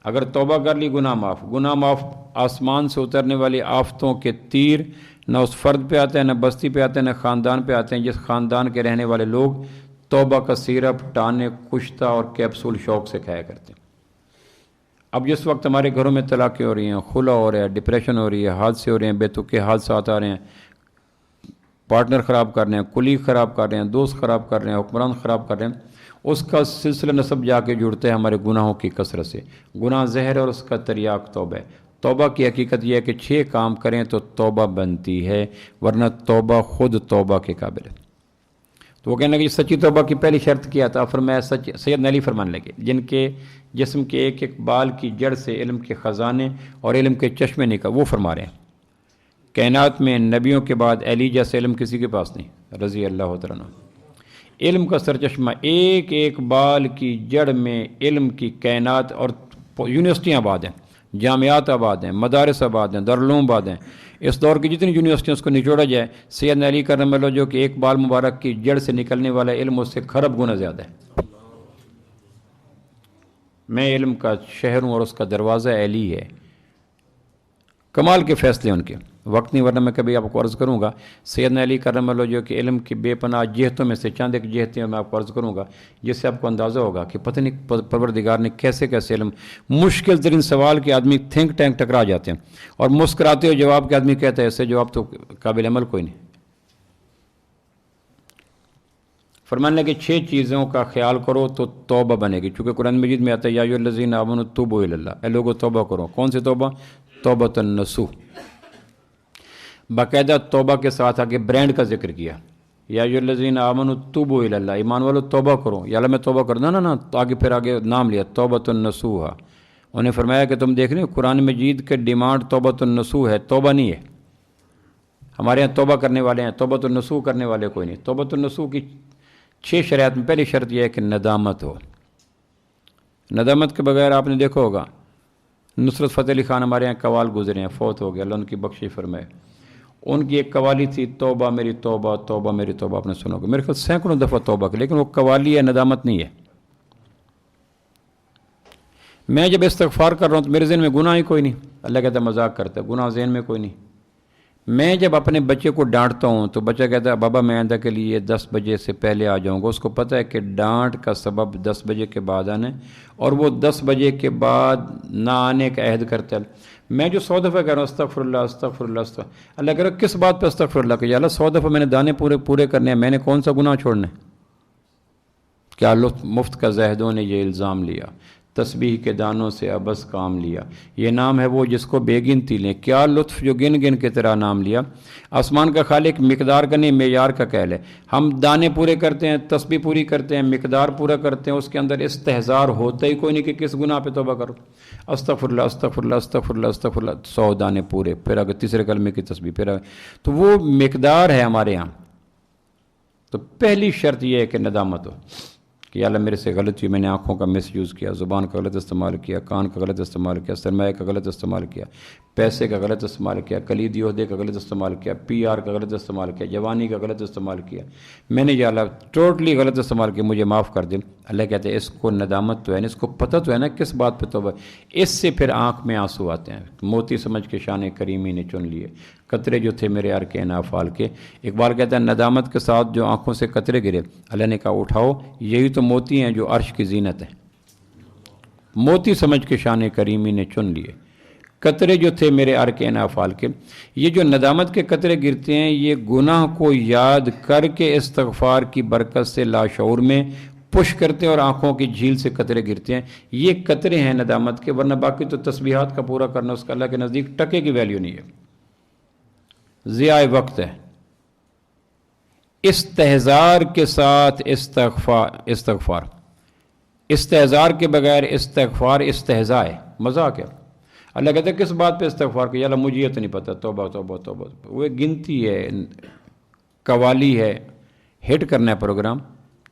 اگر توبہ کر لی گناہ معاف. گناہ معاف آسمان سے اترنے والی آفتوں کے تیر نہ اس فرد پہ آتے ہیں، نہ بستی پہ آتے ہیں، نہ خاندان پہ آتے ہیں جس خاندان کے رہنے والے لوگ توبہ کا سیرپ ٹانے کشتہ اور کیپسول شوق سے کھایا کرتے ہیں. اب جس وقت ہمارے گھروں میں طلاقیں ہو رہی ہیں، خلا ہو رہا ہے، ڈپریشن ہو رہی ہے، حادثے ہو رہے ہیں، بے تکے حادثات آ رہے ہیں، پارٹنر خراب کر رہے ہیں، کلیگ خراب کر رہے ہیں، دوست خراب کر رہے ہیں، حکمران خراب کر رہے ہیں، اس کا سلسلہ نسب جا کے جڑتا ہے ہمارے گناہوں کی کثرت سے. گناہ زہر اور اس کا تریاق توبہ ہے. توبہ کی حقیقت یہ ہے کہ 6 کام کریں تو توبہ بنتی ہے، ورنہ توبہ خود توبہ کے قابل ہے. تو وہ کہنا کہ سچی توبہ کی پہلی شرط کیا تھا؟ فرمایا سید علی فرمان لگے جن کے جسم کے ایک ایک بال کی جڑ سے علم کے خزانے اور علم کے چشمے نکل. وہ فرما رہے ہیں کائنات میں نبیوں کے بعد علی جیسے علم کسی کے پاس نہیں رضی اللہ تعالیٰ عنہ. علم کا سرچشمہ ایک ایک بال کی جڑ میں علم کی کائنات، اور یونیورسٹیاں آباد ہیں، جامعات آباد ہیں، مدارس آباد ہیں، دارالعلوم آباد ہیں. اس دور کی جتنی یونیورسٹیاں اس کو نچوڑا جائے، سیدنا علی کرم اللہ جو کہ ایک بال مبارک کی جڑ سے نکلنے والا علم اس سے کھرب گنا زیادہ ہے. میں علم کا شہر ہوں اور اس کا دروازہ علی ہے. کمال کے فیصلے ان کے. وقت نہیں ورنہ میں کبھی آپ کو عرض کروں گا سیدنا علی کرم اللہ جو کہ علم کی بے پناہ جہتوں میں سے چند ایک جہتیں میں آپ کو عرض کروں گا جس سے آپ کو اندازہ ہوگا کہ پتہ نہیں پروردگار نے کیسے کیسے علم. مشکل ترین سوال کے آدمی تھنک ٹینک ٹکرا جاتے ہیں اور مسکراتے ہوئے جواب کے آدمی کہتا ہے ایسے جواب تو قابل عمل کوئی نہیں. فرمانے لگے 6 چیزوں کا خیال کرو تو توبہ بنے گی. چونکہ قرآن مجید میں آتا ہے یا ایھا الذین آمنوا توبوا الی اللہ، اے لوگو توبہ کرو. کون سی توبہ؟ توبۃ النصوح. باقاعدہ توبہ کے ساتھ آگے برانڈ کا ذکر کیا. یا ایھا الذین آمنوا توبوا الی اللہ، ایمان والو توبہ کرو. یا اللہ میں توبہ کرنا نا تو آگے نام لیا توبۃ النصوح. انہیں فرمایا کہ تم دیکھ رہے ہو قرآن مجید کے ڈیمانڈ توبۃ النصوح ہے، توبہ نہیں ہے. ہمارے یہاں توبہ کرنے والے ہیں، توبۃ النصوح کرنے والے کوئی نہیں. توبۃ النصوح کی 6 شرائط میں پہلی شرط یہ ہے کہ ندامت ہو. ندامت کے بغیر آپ نے دیکھا ہوگا نصرت فتح علی خان ہمارے یہاں قوال گزرے ہیں، فوت ہو گیا، اللہ ان کی بخشش فرمائے. ان کی ایک قوالی تھی توبہ میری توبہ توبہ میری توبہ. آپ نے سنا ہوگا، میرے خیال سینکڑوں دفعہ توبہ کی، لیکن وہ قوالی ہے، ندامت نہیں ہے. میں جب استغفار کر رہا ہوں تو میرے ذہن میں گناہ ہی کوئی نہیں. اللہ کہتا ہے مذاق کرتا ہے، گناہ ذہن میں کوئی نہیں. میں جب اپنے بچے کو ڈانٹتا ہوں تو بچہ کہتا ہے بابا میں آئندہ کے لیے 10 بجے سے پہلے آ جاؤں گا. اس کو پتہ ہے کہ ڈانٹ کا سبب 10 بجے کے بعد آنا ہے اور وہ 10 بجے کے بعد نہ آنے کا عہد کرتا ہے. میں جو 100 دفعہ کہہ رہا ہوں استغفر اللہ استغفر اللہ استغفر اللہ کہہ رہا کس بات پہ استغفر اللہ کہ یا اللہ 100 دفعہ میں نے دانے پورے کرنے ہیں، میں نے کون سا گناہ چھوڑنا ہے؟ کیا لطف مفت کا زاہدوں نے یہ الزام لیا، تسبیح کے دانوں سے ابس کام لیا. یہ نام ہے وہ جس کو بے گنتی لیں، کیا لطف جو گن گن کے تیرا نام لیا. آسمان کا خالق مقدار کا نہیں معیار کا کہل ہے. ہم دانے پورے کرتے ہیں، تسبیح پوری کرتے ہیں، مقدار پورا کرتے ہیں، اس کے اندر استحضار ہوتا ہی کوئی نہیں کہ کس گناہ پہ توبہ کرو. استغفر اللہ استغفر اللہ استغفر اللہ استغفر اللہ 100 دانے پورے، پھر اگر تیسرے کلمے کی تسبیح، پھر تو وہ مقدار ہے ہمارے یہاں. تو پہلی شرط یہ ہے کہ ندامت ہو کہ یا اللہ میرے سے غلطی ہوئی، میں نے آنکھوں کا مس یوز کیا، زبان کا غلط استعمال کیا، کان کا غلط استعمال کیا، سرمایہ کا غلط استعمال کیا، پیسے کا غلط استعمال کیا، کلیدی عہدے کا غلط استعمال کیا، PR کا غلط استعمال کیا، جوانی کا غلط استعمال کیا، میں نے یا اللہ ٹوٹلی غلط استعمال کیا، مجھے معاف کر دے. اللہ کہتے ہیں اس کو ندامت تو ہے نا، اس کو پتہ تو ہے نا کس بات پہ توبہ. اس سے پھر آنکھ میں آنسو آتے ہیں. موتی سمجھ کے شان کریمی نے چن لیے قطرے جو تھے میرے ارکین افعال کے. اقبال کہتا ہے ندامت کے ساتھ جو آنکھوں سے قطرے گرے، اللہ نے کہا اٹھاؤ یہی تو موتی ہیں جو عرش کی زینت ہیں. موتی سمجھ کے شان کریمی نے چن لیے قطرے جو تھے میرے ارکین افعال کے. یہ جو ندامت کے قطرے گرتے ہیں یہ گناہ کو یاد کر کے استغفار کی برکت سے لاشعور میں پش کرتے ہیں اور آنکھوں کی جھیل سے قطرے گرتے ہیں. یہ قطرے ہیں ندامت کے، ورنہ باقی تو تسبیحات کا پورا کرنا اس کا اللہ کے نزدیک ٹکے کی ویلیو نہیں ہے، ضیاء وقت ہے. استحضار کے ساتھ استغفار استحضار کے بغیر استغفار استہزاء ہے، مذاق ہے. اللہ کہتا ہے کس بات پہ استغفار کہ یا اللہ مجھے یہ تو نہیں پتہ. توبہ توبہ توبہ، وہ گنتی ہے، قوالی ہے، ہٹ کرنا ہے پروگرام،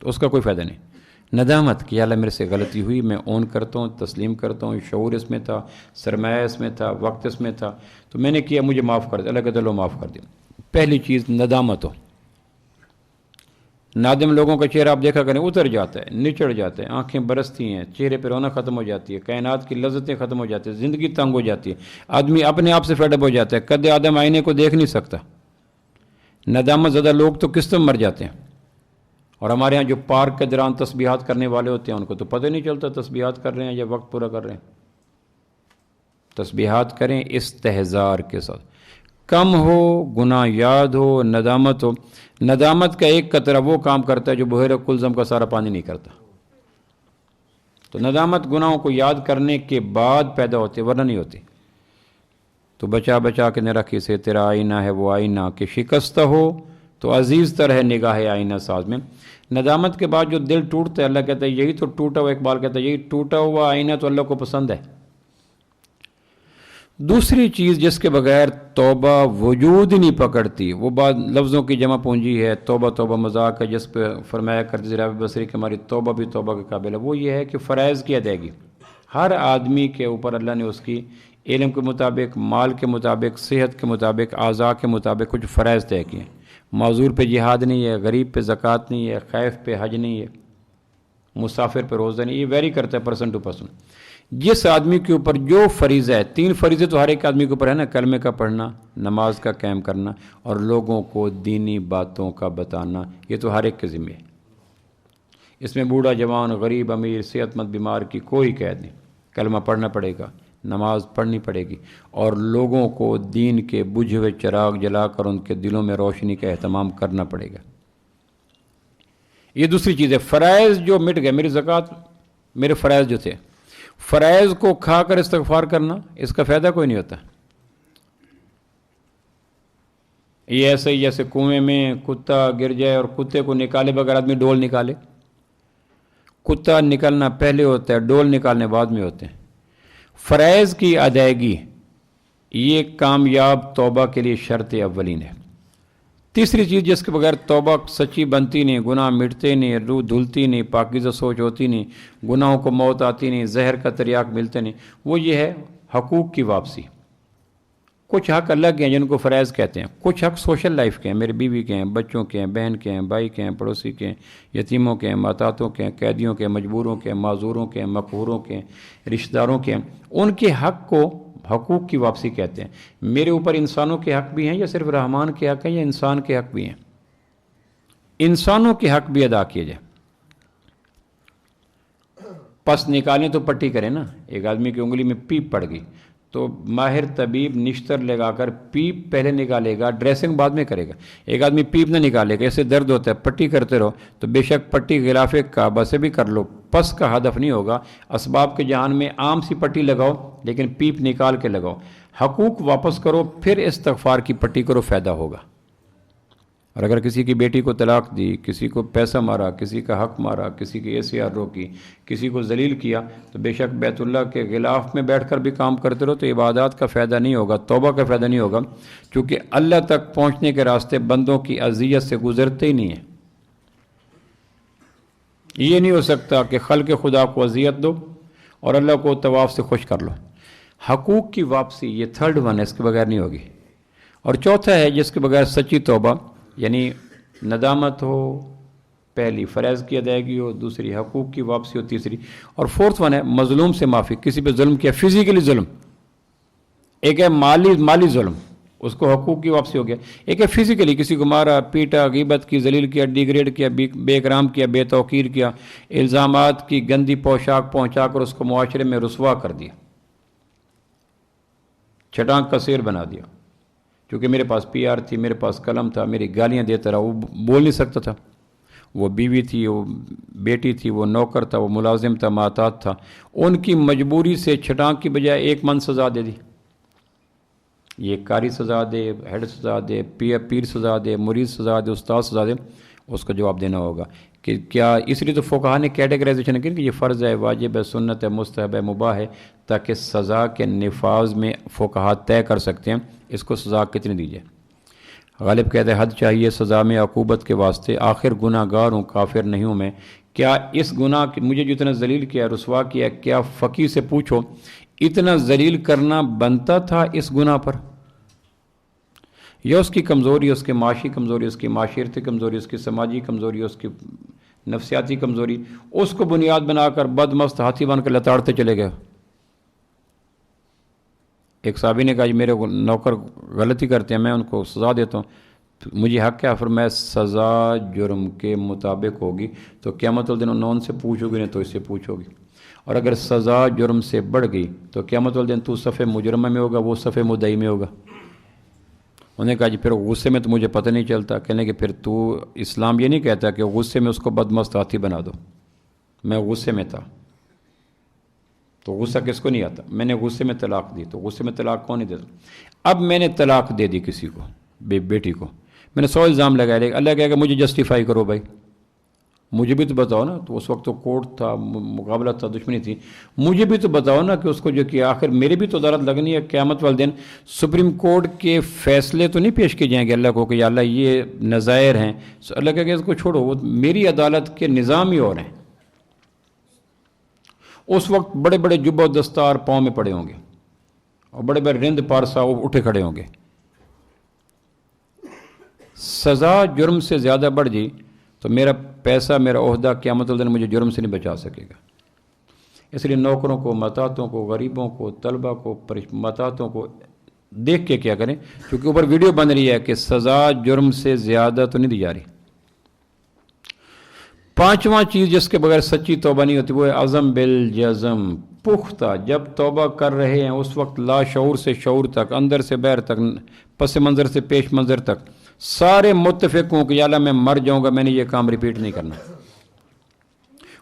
تو اس کا کوئی فائدہ نہیں. ندامت کہ یا اللہ میرے سے غلطی ہوئی، میں اون کرتا ہوں، تسلیم کرتا ہوں، شعور اس میں تھا، سرمایہ اس میں تھا، وقت اس میں تھا، تو میں نے کیا، مجھے معاف کر دے. اللہ کہتا ہے لو معاف کر دیا. پہلی چیز ندامت ہو. نادم لوگوں کا چہرہ آپ دیکھا کریں اتر جاتا ہے، نچڑ جاتا ہے، آنکھیں برستی ہیں، چہرے پہ رونق ختم ہو جاتی ہے، کائنات کی لذتیں ختم ہو جاتی ہیں، زندگی تنگ ہو جاتی ہے، آدمی اپنے آپ سے فیڈ اپ ہو جاتا ہے، قد آدم آئینے کو دیکھ نہیں سکتا۔ ندامت زدہ لوگ تو قسط میں مر جاتے ہیں، اور ہمارے ہاں جو پارک کے دوران تسبیحات کرنے والے ہوتے ہیں ان کو تو پتہ نہیں چلتا تسبیحات کر رہے ہیں یا وقت پورا کر رہے ہیں۔ تسبیحات کریں استحضار کے ساتھ، کم ہو، گناہ یاد ہو، ندامت ہو۔ ندامت کا ایک قطرہ وہ کام کرتا ہے جو بحیرہ کلزم کا سارا پانی نہیں کرتا۔ تو ندامت گناہوں کو یاد کرنے کے بعد پیدا ہوتے ورنہ نہیں ہوتی۔ تو بچا بچا کے نہ رکھی سے تیرا آئینہ ہے وہ آئینہ کہ شکستہ ہو تو عزیز تر ہے نگاہ آئینہ ساز میں۔ ندامت کے بعد جو دل ٹوٹتا ہے اللہ کہتا ہے یہی تو ٹوٹا ہوا، اقبال کہتا ہے یہی ٹوٹا ہوا آئینہ تو اللہ کو پسند ہے۔ دوسری چیز جس کے بغیر توبہ وجود ہی نہیں پکڑتی، وہ بات لفظوں کی جمع پونجی ہے، توبہ توبہ مذاق ہے، جس پہ فرمایا کرتے رابع بصری کہ ہماری توبہ بھی توبہ کے قابل ہے، وہ یہ ہے کہ فرائض کی ادائیگی۔ ہر آدمی کے اوپر اللہ نے اس کی علم کے مطابق، مال کے مطابق، صحت کے مطابق، اعضاء کے مطابق کچھ فرائض طے کیے ہیں۔ معذور پہ جہاد نہیں ہے، غریب پہ زکوٰۃ نہیں ہے، خیف پہ حج نہیں ہے، مسافر پہ روزہ نہیں، یہ ویری کرتا ہے پرسن ٹو پرسن۔ جس آدمی کے اوپر جو فریضہ ہے، 3 فریضے تو ہر ایک آدمی کے اوپر ہے نا، کلمے کا پڑھنا، نماز کا قائم کرنا اور لوگوں کو دینی باتوں کا بتانا، یہ تو ہر ایک کے ذمہ ہے۔ اس میں بوڑھا جوان، غریب امیر، صحت مند بیمار کی کوئی قید نہیں، کلمہ پڑھنا پڑے گا، نماز پڑھنی پڑے گی، اور لوگوں کو دین کے بجھے ہوئے چراغ جلا کر ان کے دلوں میں روشنی کا اہتمام کرنا پڑے گا۔ یہ دوسری چیز ہے۔ فرائض جو مٹ گئے، میری زکوٰۃ، میرے فرائض جو تھے، فرائض کو کھا کر استغفار کرنا، اس کا فائدہ کوئی نہیں ہوتا۔ یہ ایسے ہی جیسے کنویں میں کتا گر جائے اور کتے کو نکالے بغیر آدمی ڈول نکالے، کتا نکلنا پہلے ہوتا ہے، ڈول نکالنے بعد میں ہوتے ہیں۔ فرائض کی ادائیگی یہ کامیاب توبہ کے لیے شرط اولین ہے۔ تیسری چیز جس کے بغیر توبہ سچی بنتی نہیں، گناہ مٹتے نہیں، روح دھلتی نہیں، پاکیزہ سوچ ہوتی نہیں، گناہوں کو موت آتی نہیں، زہر کا تریاق ملتے نہیں، وہ یہ ہے حقوق کی واپسی۔ کچھ حق اللہ کے ہیں جن کو فرائض کہتے ہیں، کچھ حق سوشل لائف کے ہیں، میرے بیوی کے ہیں، بچوں کے ہیں، بہن کے ہیں، بھائی کے ہیں، پڑوسی کے ہیں، یتیموں کے ہیں، ماتاتوں کے ہیں، قیدیوں کے ہیں، مجبوروں کے ہیں، معذوروں کے ہیں، مقہوروں کے ہیں، رشتہ داروں کے ہیں۔ ان کے حق کو حقوق کی واپسی کہتے ہیں۔ میرے اوپر انسانوں کے حق بھی ہیں یا صرف رحمان کے حق ہیں یا انسان کے حق بھی ہیں؟ انسانوں کے حق بھی ادا کیے جائیں۔ پس نکالیں تو پٹی کریں نا، ایک آدمی کی انگلی میں پیپ پڑ گئی تو ماہر طبیب نشتر لگا کر پیپ پہلے نکالے گا، ڈریسنگ بعد میں کرے گا۔ ایک آدمی پیپ نہ نکالے گا، اسے درد ہوتا ہے، پٹی کرتے رہو تو بے شک پٹی غلاف کعبہ سے بھی کر لو، پس کا ہدف نہیں ہوگا۔ اسباب کے جہان میں عام سی پٹی لگاؤ لیکن پیپ نکال کے لگاؤ۔ حقوق واپس کرو پھر استغفار کی پٹی کرو، فائدہ ہوگا۔ اور اگر کسی کی بیٹی کو طلاق دی، کسی کو پیسہ مارا، کسی کا حق مارا، کسی کی ACR روکی، کسی کو ذلیل کیا، تو بے شک بیت اللہ کے غلاف میں بیٹھ کر بھی کام کرتے رہو تو عبادات کا فائدہ نہیں ہوگا، توبہ کا فائدہ نہیں ہوگا، کیونکہ اللہ تک پہنچنے کے راستے بندوں کی اذیت سے گزرتے ہی نہیں ہیں۔ یہ نہیں ہو سکتا کہ خلق خدا کو اذیت دو اور اللہ کو طواف سے خوش کر لو۔ حقوق کی واپسی یہ تھرڈ ون ہے، اس کے بغیر نہیں ہوگی۔ اور چوتھا ہے جس کے بغیر سچی توبہ، یعنی ندامت ہو، پہلی فرائض کی ادائیگی ہو، دوسری حقوق کی واپسی ہو، تیسری اور فورتھ ون ہے مظلوم سے معافی۔ کسی پہ ظلم کیا، فزیکلی ظلم، ایک ہے مالی ظلم، اس کو حقوق کی واپسی ہو گیا، ایک ہے فزیکلی کسی کو مارا، پیٹا، غیبت کی، ذلیل کیا، ڈیگریڈ کیا، بے اکرام کیا، بے توقیر کیا، الزامات کی گندی پوشاک پہنچا کر اس کو معاشرے میں رسوا کر دیا، چھٹانک کا سیر بنا دیا۔ کیونکہ میرے پاس PR تھی، میرے پاس قلم تھا، میری گالیاں دیتا رہا، وہ بول نہیں سکتا تھا، وہ بیوی تھی، وہ بیٹی تھی، وہ نوکر تھا، وہ ملازم تھا، محتاط تھا، ان کی مجبوری سے چھٹانک کی بجائے 1 من سزا دے دی۔ یہ قاری سزا دے، ہیڈ سزا دے، پیر سزا دے، مرید سزا دے، استاد سزا دے، اس کا جواب دینا ہوگا کہ کیا۔ اس لیے تو فقہا نے کیٹیگرائزیشن کی کہ یہ فرض ہے، واجب ہے، سنت ہے، مستحب ہے، مباح ہے، تاکہ سزا کے نفاذ میں فقہا طے کر سکتے ہیں اس کو سزا کتنی دی جائے۔ غالب کہتے ہیں حد چاہیے سزا میں عقوبت کے واسطے، آخر گناہ گار ہوں، کافر نہیں ہوں میں۔ کیا اس گناہ مجھے جو اتنا ذلیل کیا، رسوا کیا، کیا فقی سے پوچھو اتنا ذلیل کرنا بنتا تھا اس گناہ پر؟ یا اس کی کمزوری، اس کی معاشی کمزوری، اس کی معاشرتی کمزوری، اس کی سماجی کمزوری، اس کی نفسیاتی کمزوری، اس کو بنیاد بنا کر بد مست ہاتھی بن کر لتاڑتے چلے گئے۔ ایک صحابی نے کہا جی میرے نوکر غلطی کرتے ہیں، میں ان کو سزا دیتا ہوں، مجھے حق کیا؟ فرمایا سزا جرم کے مطابق ہوگی تو قیامت والدن ان سے پوچھو گی، نہیں تو اس سے پوچھو گی، اور اگر سزا جرم سے بڑھ گئی تو قیامت والدن تو صف مجرمہ میں ہوگا، وہ صف مدعی میں ہوگا۔ انہوں نے کہا جی پھر غصے میں تو مجھے پتہ نہیں چلتا۔ کہنے کہ پھر تو اسلام یہ نہیں کہتا کہ غصے میں اس کو بدمست ہاتھی بنا دو، میں غصے میں تھا تو غصہ کس کو نہیں آتا، میں نے غصے میں طلاق دی، تو غصے میں طلاق کون نہیں دیتا؟ اب میں نے طلاق دے دی کسی کو، بیٹی کو، میں نے 100 الزام لگائے، لیکن اللہ کہے گا مجھے جسٹیفائی کرو بھائی، مجھے بھی تو بتاؤ نا۔ تو اس وقت تو کورٹ تھا، مقابلہ تھا، دشمنی تھی، مجھے بھی تو بتاؤ نا کہ اس کو جو کیا، آخر میرے بھی تو عدالت لگنی ہے قیامت والے دن۔ سپریم کورٹ کے فیصلے تو نہیں پیش کیے جائیں گے اللہ کو کہ یا اللہ یہ نظائر ہیں، اللہ کہے گا اس کو چھوڑو، وہ میری عدالت کے نظام ہی اور ہیں۔ اس وقت بڑے بڑے جبہ و دستار پاؤں میں پڑے ہوں گے اور بڑے بڑے رند پارسا اٹھے کھڑے ہوں گے۔ سزا جرم سے زیادہ بڑھ جی تو میرا پیسہ، میرا عہدہ قیامت والدن مجھے جرم سے نہیں بچا سکے گا۔ اس لیے نوکروں کو، متاتوں کو، غریبوں کو، طلبہ کو، متاتوں کو دیکھ کے کیا کریں، کیونکہ اوپر ویڈیو بن رہی ہے کہ سزا جرم سے زیادہ تو نہیں دی جا رہی۔ پانچواں چیز جس کے بغیر سچی توبہ نہیں ہوتی وہ ہے عزم بالجزم، پختہ۔ جب توبہ کر رہے ہیں اس وقت لا شعور سے شعور تک، اندر سے باہر تک، پس منظر سے پیش منظر تک سارے متفق ہوں کہ یا اللہ میں مر جاؤں گا، میں نے یہ کام ریپیٹ نہیں کرنا،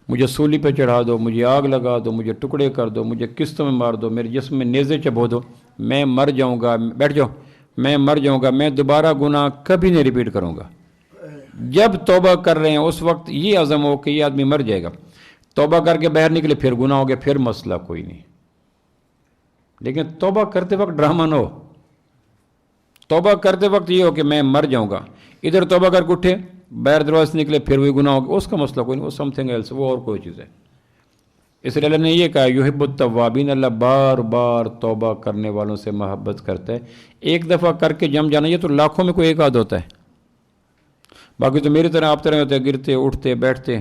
مجھے سولی پہ چڑھا دو، مجھے آگ لگا دو، مجھے ٹکڑے کر دو، مجھے قسطوں میں مار دو، میرے جسم میں نیزے چبھو دو، میں مر جاؤں گا، بیٹھ جاؤ، میں مر جاؤں گا، میں دوبارہ گناہ کبھی نہیں ریپیٹ کروں گا۔ جب توبہ کر رہے ہیں اس وقت یہ عزم ہو کہ یہ آدمی مر جائے گا، توبہ کر کے باہر نکلے پھر گناہ ہو گیا، پھر مسئلہ کوئی نہیں، لیکن توبہ کرتے وقت ڈرامہ نہ ہو۔ توبہ کرتے وقت یہ ہو کہ میں مر جاؤں گا، ادھر توبہ کر کے اٹھے باہر دروازے سے نکلے پھر وہی گناہ ہو گیا، اس کا مسئلہ کوئی نہیں، وہ سم تھنگ ایلس، وہ اور کوئی چیز ہے۔ اس لیے اللہ نے یہ کہا یحب التوابین، اللہ بار بار توبہ کرنے والوں سے محبت کرتا ہے۔ ایک دفعہ کر کے جم جانا یہ تو لاکھوں میں کوئی ایک آدھ ہوتا ہے، باقی تو میری طرح آپ طرح ہوتے ہیں، گرتے اٹھتے بیٹھتے،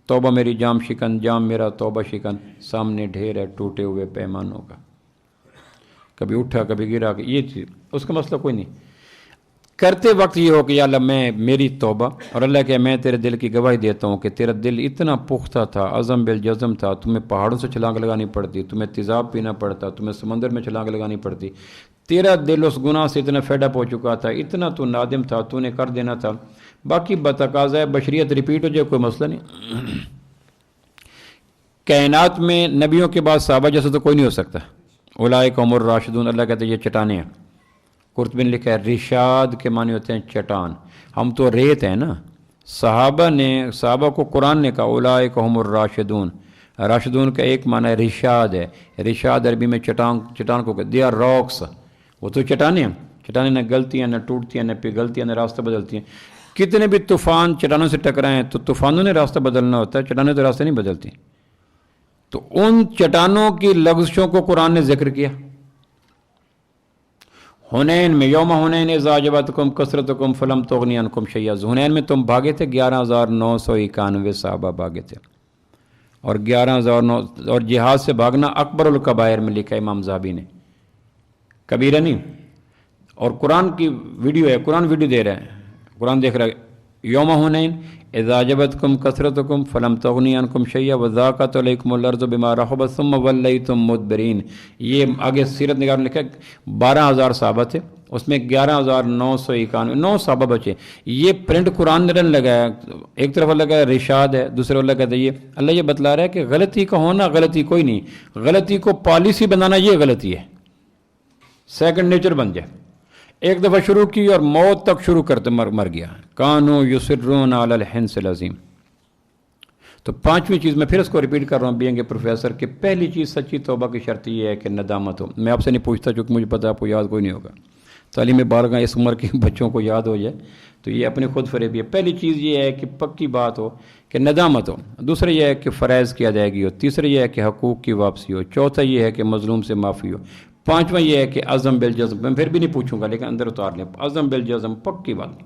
توبہ میری جام شکن، جام میرا توبہ شکن، سامنے ڈھیر ہے ٹوٹے ہوئے پیمانوں کا، کبھی اٹھا کبھی گرا، یہ چیز اس کا مسئلہ کوئی نہیں۔ کرتے وقت یہ ہو کہ یا اللہ میں میری توبہ، اور اللہ کہ میں تیرے دل کی گواہی دیتا ہوں کہ تیرا دل اتنا پختہ تھا، عزم بالجزم تھا، تمہیں پہاڑوں سے چھلانگ لگانی پڑتی، تمہیں تیزاب پینا پڑتا، تمہیں سمندر میں چھلانگ لگانی پڑتی، تیرا دل اس گناہ سے اتنا فیڈ اپ ہو چکا تھا، اتنا تو نادم تھا، تو نے کر دینا تھا۔ باقی بتقاضۂ بشریت ریپیٹ ہو جائے کوئی مسئلہ نہیں۔ کائنات میں نبیوں کے بعد صحابہ جیسا تو کوئی نہیں ہو سکتا۔ اولئک هم الراشدون، اللہ کہتے ہیں یہ چٹانیں ہیں۔ قرطبی نے لکھا ہے رشاد کے معنی ہوتے ہیں چٹان، ہم تو ریت ہیں نا۔ صحابہ کو قرآن نے کہا اولئک هم الراشدون، راشدون کا ایک معنی ہے رشاد ہے، رشاد عربی میں چٹان کو دے آر راکس، وہ تو چٹانیں ہیں، چٹانیں نہ گلتی ہیں نہ ٹوٹتی ہیں نہ پگھلتی ہیں نہ راستہ بدلتی ہیں۔ کتنے بھی طوفان چٹانوں سے ٹکرائیں تو طوفانوں نے راستہ بدلنا ہوتا ہے، چٹانیں تو راستہ نہیں بدلتی۔ تو ان چٹانوں کی لغزشوں کو قرآن نے ذکر کیا۔ حنین میں، یوم حنین اذ اعجبتکم کثرتکم فلم تغنی عنکم شیئا، حنین میں تم بھاگے تھے، 11,991 صحابہ بھاگے تھے، اور 11,009 اور جہاد سے بھاگنا اکبر الکبائر میں لکھا ہے امام ذہبی نے، کبیرہ نہیں۔ اور قرآن کی ویڈیو ہے، قرآن ویڈیو دے رہا ہے، قرآن دیکھ رہا ہے یوم حنین اذ اعجبتکم کثرتکم فلم تغنی عنکم شیئا وضاقت علیکم الارض بما رحبت ثم ولیتم مدبرین۔ یہ آگے سیرت نگار نے لکھا 12,000 صحابہ تھے، اس میں 11,991 9 صحابہ بچے۔ یہ پرنٹ قرآن نے لگایا، ایک طرف اللہ کہتا ہے رشاد ہے، دوسرے اللہ کہتا ہے یہ، اللہ یہ بتلا رہا ہے کہ غلطی کا ہونا غلطی کوئی نہیں، غلطی کو پالیسی بنانا یہ غلطی ہے، سیکنڈ نیچر بن جائے۔ ایک دفعہ شروع کی اور موت تک شروع کرتے مر گیا۔ کانوا یصرون علی الحنث العظیم۔ تو پانچویں چیز میں پھر اس کو ریپیٹ کر رہا ہوں بینگ اے پروفیسر کہ پہلی چیز سچی توبہ کی شرط یہ ہے کہ ندامت ہو۔ میں آپ سے نہیں پوچھتا چونکہ مجھے پتہ ہے آپ کو یاد کوئی نہیں ہوگا، تعلیم بارگاہ اس عمر کے بچوں کو یاد ہو جائے تو یہ اپنے خود فریبی ہے۔ پہلی چیز یہ ہے کہ پکی بات ہو کہ ندامت ہو، دوسرا یہ ہے کہ فرائض کی ادائیگی ہو، تیسرا یہ ہے کہ حقوق کی واپسی ہو، چوتھا یہ ہے کہ مظلوم سے معافی ہو، 5واں یہ ہے کہ عزم بالجزم، میں پھر بھی نہیں پوچھوں گا لیکن اندر اتار لیں، عزم بالجزم، پکی بات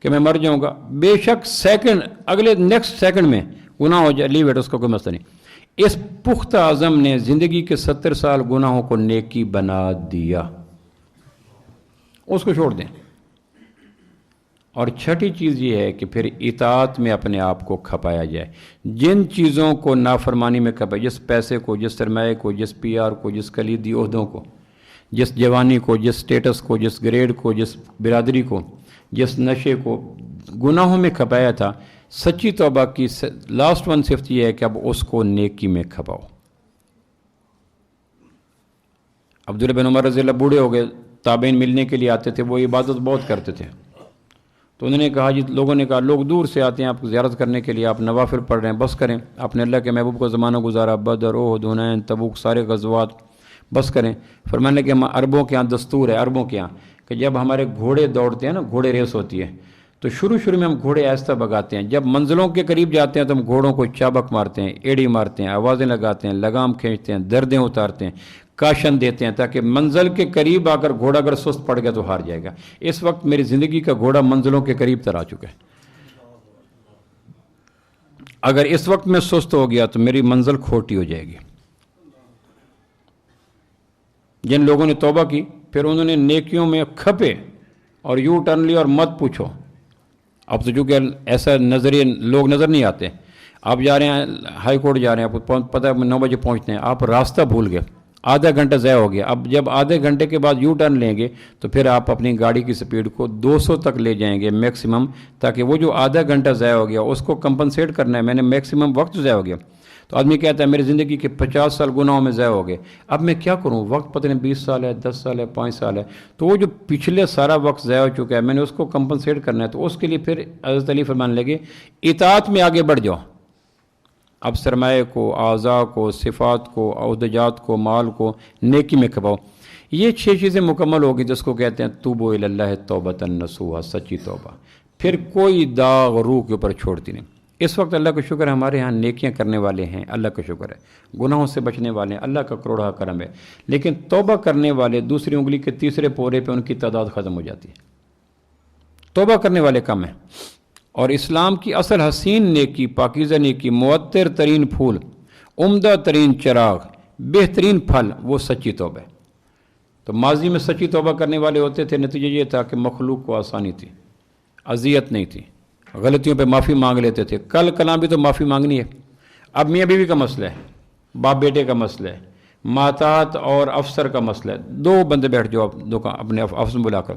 کہ میں مر جاؤں گا، بے شک سیکنڈ اگلے نیکسٹ سیکنڈ میں گناہ ہو جائے، لیو اٹ، اس کا کوئی مسئلہ نہیں۔ اس پختہ عزم نے زندگی کے 70 سال گناہوں کو نیکی بنا دیا، اس کو چھوڑ دیں۔ اور چھٹی چیز یہ ہے کہ پھر اطاعت میں اپنے آپ کو کھپایا جائے، جن چیزوں کو نافرمانی میں کھپایا، جس پیسے کو، جس سرمایہ کو، جس پی آر کو، جس کلیدی عہدوں کو، جس جوانی کو، جس سٹیٹس کو، جس گریڈ کو، جس برادری کو، جس نشے کو گناہوں میں کھپایا تھا، سچی توبہ کی لاسٹ ون صفت یہ ہے کہ اب اس کو نیکی میں کھپاؤ۔ عبداللہ بن عمر رضی اللہ بوڑھے ہو گئے، تابعین ملنے کے لیے آتے تھے، وہ عبادت بہت کرتے تھے، تو انہوں نے کہا جی، لوگوں نے کہا لوگ دور سے آتے ہیں آپ کو زیارت کرنے کے لیے، آپ نوافل پڑھ رہے ہیں، بس کریں، آپ نے اللہ کے محبوب کو زمانہ گزارا، بدر، احد، حنین، تبوک، سارے غزوات، بس کریں۔ فرمانے کہ ہم عربوں کے ہاں دستور ہے، عربوں کے ہاں کہ جب ہمارے گھوڑے دوڑتے ہیں نا، گھوڑے ریس ہوتی ہے، تو شروع میں ہم گھوڑے آہستہ بگاتے ہیں، جب منزلوں کے قریب جاتے ہیں تو ہم گھوڑوں کو چابک مارتے ہیں، ایڑی مارتے ہیں، آوازیں لگاتے ہیں، لگام کھینچتے ہیں، دردیں اتارتے ہیں، کاشن دیتے ہیں، تاکہ منزل کے قریب آ کر گھوڑا اگر سست پڑ گیا تو ہار جائے گا۔ اس وقت میری زندگی کا گھوڑا منزلوں کے قریب تر آ چکا ہے، اگر اس وقت میں سست ہو گیا تو میری منزل کھوٹی ہو جائے گی۔ جن لوگوں نے توبہ کی پھر انہوں نے نیکیوں میں کھپے اور یو ٹرن لی اور مت پوچھو۔ اب تو چونکہ ایسا نظریے لوگ نظر نہیں آتے، آپ جا رہے ہیں ہائی کورٹ جا رہے ہیں، آپ کو پتہ ہے 9 بجے پہنچتے ہیں، آپ راستہ بھول گئے، آدھا گھنٹہ ضائع ہو گیا۔ اب جب آدھے گھنٹے کے بعد یو ٹرن لیں گے تو پھر آپ اپنی گاڑی کی سپیڈ کو 200 تک لے جائیں گے میکسیمم، تاکہ وہ جو آدھا گھنٹہ ضائع ہو گیا اس کو کمپنسیٹ کرنا ہے، میں نے میکسیمم وقت ضائع ہو گیا۔ تو آدمی کہتا ہے میری زندگی کے 50 سال گناہوں میں ضائع ہو گئے، اب میں کیا کروں، وقت پتہ نہیں 20 سال ہے، 10 سال ہے، 5 سال ہے، تو وہ جو پچھلے سارا وقت ضائع ہو چکا ہے میں نے اس کو کمپنسیٹ کرنا ہے، تو اس کے لیے پھر حضرت علی فرمانے لگے اطاعت میں آگے بڑھ جاؤ۔ اب سرمایہ کو، اعضاء کو، صفات کو، عہدجات کو، مال کو نیکی میں کھپاؤ۔ یہ 6 چیزیں مکمل ہوگی جس کو کہتے ہیں توبوا الی اللہ توبۃ نصوحا، سچی توبہ، پھر کوئی داغ روح کے اوپر چھوڑتی نہیں۔ اس وقت اللہ کا شکر ہے ہمارے ہاں نیکیاں کرنے والے ہیں، اللہ کا شکر ہے، گناہوں سے بچنے والے ہیں، اللہ کا کروڑا کرم ہے، لیکن توبہ کرنے والے دوسری انگلی کے تیسرے پورے پہ ان کی تعداد ختم ہو جاتی ہے، توبہ کرنے والے کم ہیں۔ اور اسلام کی اصل حسین نیکی، پاکیزہ نیکی، معطر ترین پھول، عمدہ ترین چراغ، بہترین پھل، وہ سچی توبہ ہے۔ تو ماضی میں سچی توبہ کرنے والے ہوتے تھے، نتیجہ یہ تھا کہ مخلوق کو آسانی تھی، اذیت نہیں تھی، غلطیوں پہ معافی مانگ لیتے تھے۔ کل کلاں بھی تو معافی مانگنی ہے۔ اب میاں بیوی کا مسئلہ ہے، باپ بیٹے کا مسئلہ ہے، ماتحت اور افسر کا مسئلہ ہے، 2 بندے بیٹھ جاؤ اپنے افسر میں بلا کر،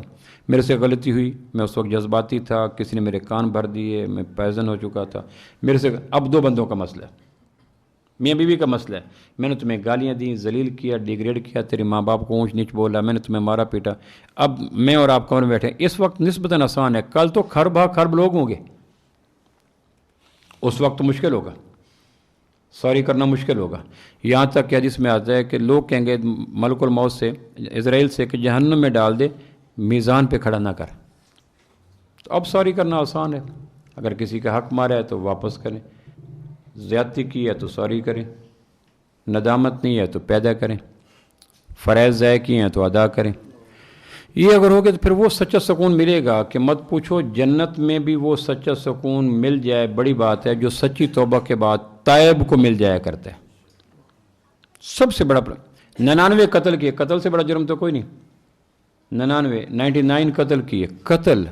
میرے سے غلطی ہوئی، میں اس وقت جذباتی تھا، کسی نے میرے کان بھر دیے، میں پائزن ہو چکا تھا، میرے سے اب 2 بندوں کا مسئلہ ہے، میاں بیوی کا مسئلہ ہے، میں نے تمہیں گالیاں دیں، ذلیل کیا، ڈیگریڈ کیا، تیرے ماں باپ کو اونچ نیچ بولا، میں نے تمہیں مارا پیٹا، اب میں اور آپ کمرے میں بیٹھے، اس وقت نسبتاً آسان ہے، کل تو خرب لوگ ہوں گے، اس وقت مشکل ہوگا، سوری کرنا مشکل ہوگا۔ یہاں تک کہ حدیث میں آتا ہے کہ لوگ کہیں گے ملک الموت سے، اسرائیل سے، کہ جہنم میں ڈال دے، میزان پہ کھڑا نہ کر۔ تو اب سوری کرنا آسان ہے، اگر کسی کا حق مارا ہے تو واپس کریں، زیادتی کی ہے تو سوری کریں، ندامت نہیں ہے تو پیدا کریں، فرائض ضائع کیے ہیں تو ادا کریں۔ یہ اگر ہوگا تو پھر وہ سچا سکون ملے گا کہ مت پوچھو، جنت میں بھی وہ سچا سکون مل جائے، بڑی بات ہے، جو سچی توبہ کے بعد تائب کو مل جایا کرتا ہے۔ سب سے بڑا 99 قتل کیے، قتل سے بڑا جرم تو کوئی نہیں، 99 قتل کیے، قتل۔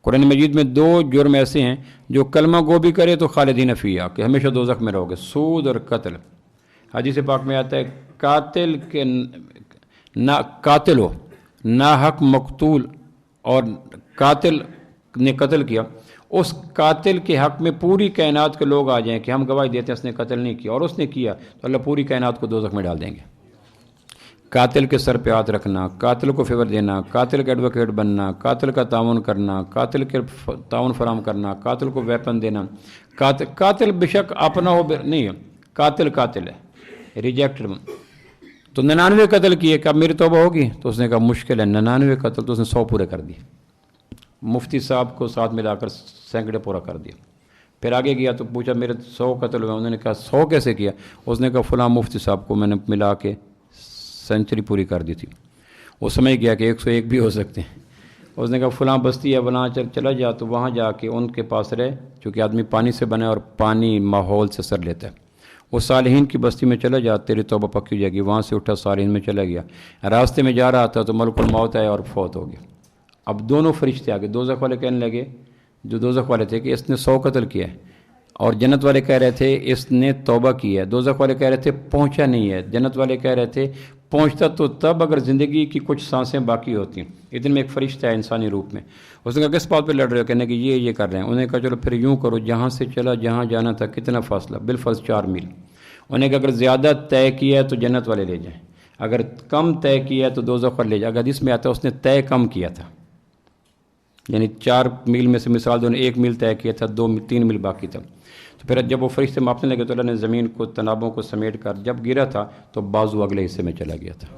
قرآن مجید میں 2 جرم ایسے ہیں جو کلمہ گو بھی کرے تو خالدین فیہا، کہ ہمیشہ دوزخ میں رہو گے، سود اور قتل۔ حدیث پاک میں آتا ہے قاتل کے قاتل ہو، ناحق مقتول، اور قاتل نے قتل کیا، اس قاتل کے حق میں پوری کائنات کے لوگ آ جائیں کہ ہم گواہی دیتے ہیں اس نے قتل نہیں کیا، اور اس نے کیا، تو اللہ پوری کائنات کو دوزخ میں ڈال دیں گے۔ قاتل کے سر پہ ہاتھ رکھنا، قاتل کو فیور دینا، قاتل کا ایڈوکیٹ بننا، قاتل کا تعاون کرنا، قاتل کے تعاون فراہم کرنا، قاتل کو ویپن دینا، قاتل بے شک اپنا ہو نہیں ہے، قاتل ہے، ریجیکٹڈ۔ تو 99 قتل کیے، کہ اب میری توبہ ہوگی؟ تو اس نے کہا مشکل ہے، 99 قتل، تو اس نے 100 پورے کر دیے، مفتی صاحب کو ساتھ ملا کر سینکڑے پورا کر دیا۔ پھر آگے گیا تو پوچھا میرے 100 قتل ہوئے، انہوں نے کہا 100 کیسے کیا؟ اس نے کہا فلاں مفتی صاحب کو میں نے ملا کے سینچری پوری کر دی تھی. وہ سمجھ گیا کہ 101 بھی ہو سکتے ہیں. اس نے کہا فلاں بستی ہے وہاں چلا جا، تو وہاں جا کے ان کے پاس رہے، چونکہ آدمی پانی سے بنا ہے اور پانی ماحول سے اثر لیتا ہے. وہ صالحین کی بستی میں چلا جا، تیری توبہ پکی ہو جائے گی. وہاں سے اٹھا صالحین میں چلا گیا، راستے میں جا رہا تھا تو ملک الموت آیا اور فوت ہو گیا. اب دونوں فرشتے آگے، دوزخ والے کہنے لگے، جو دوزخ والے تھے کہ اس نے 100 قتل کیا ہے، اور جنت والے کہہ رہے تھے اس نے توبہ کی ہے. دوزخ والے کہہ رہے تھے پہنچا نہیں ہے، جنت والے کہہ رہے تھے پہنچتا تو تب اگر زندگی کی کچھ سانسیں باقی ہوتی. اتنے میں ایک فرشتہ ہے انسانی روپ میں. اس نے کہا کس بات پہ لڑ رہے ہو؟ کہنے کہ یہ کر رہے ہیں. انہوں نے کہا چلو پھر یوں کرو، جہاں سے چلا جہاں جانا تھا کتنا فاصلہ؟ بالفرض 4 میل. انہوں نے کہا اگر زیادہ طے کیا ہے تو جنت والے لے جائیں، اگر کم طے کیا ہے تو دوزخ والے لے جائیں. اگر اس میں آتا ہے اس نے طے کم کیا تھا، یعنی 4 میل میں سے مثال دو نے 1 میل طے کیا تھا، 3 میل باقی تھا. تو پھر جب وہ فرشتے ماپنے لگے تو اللہ نے زمین کو تنابوں کو سمیٹ کر جب گرا تھا تو بازو اگلے حصے میں چلا گیا تھا.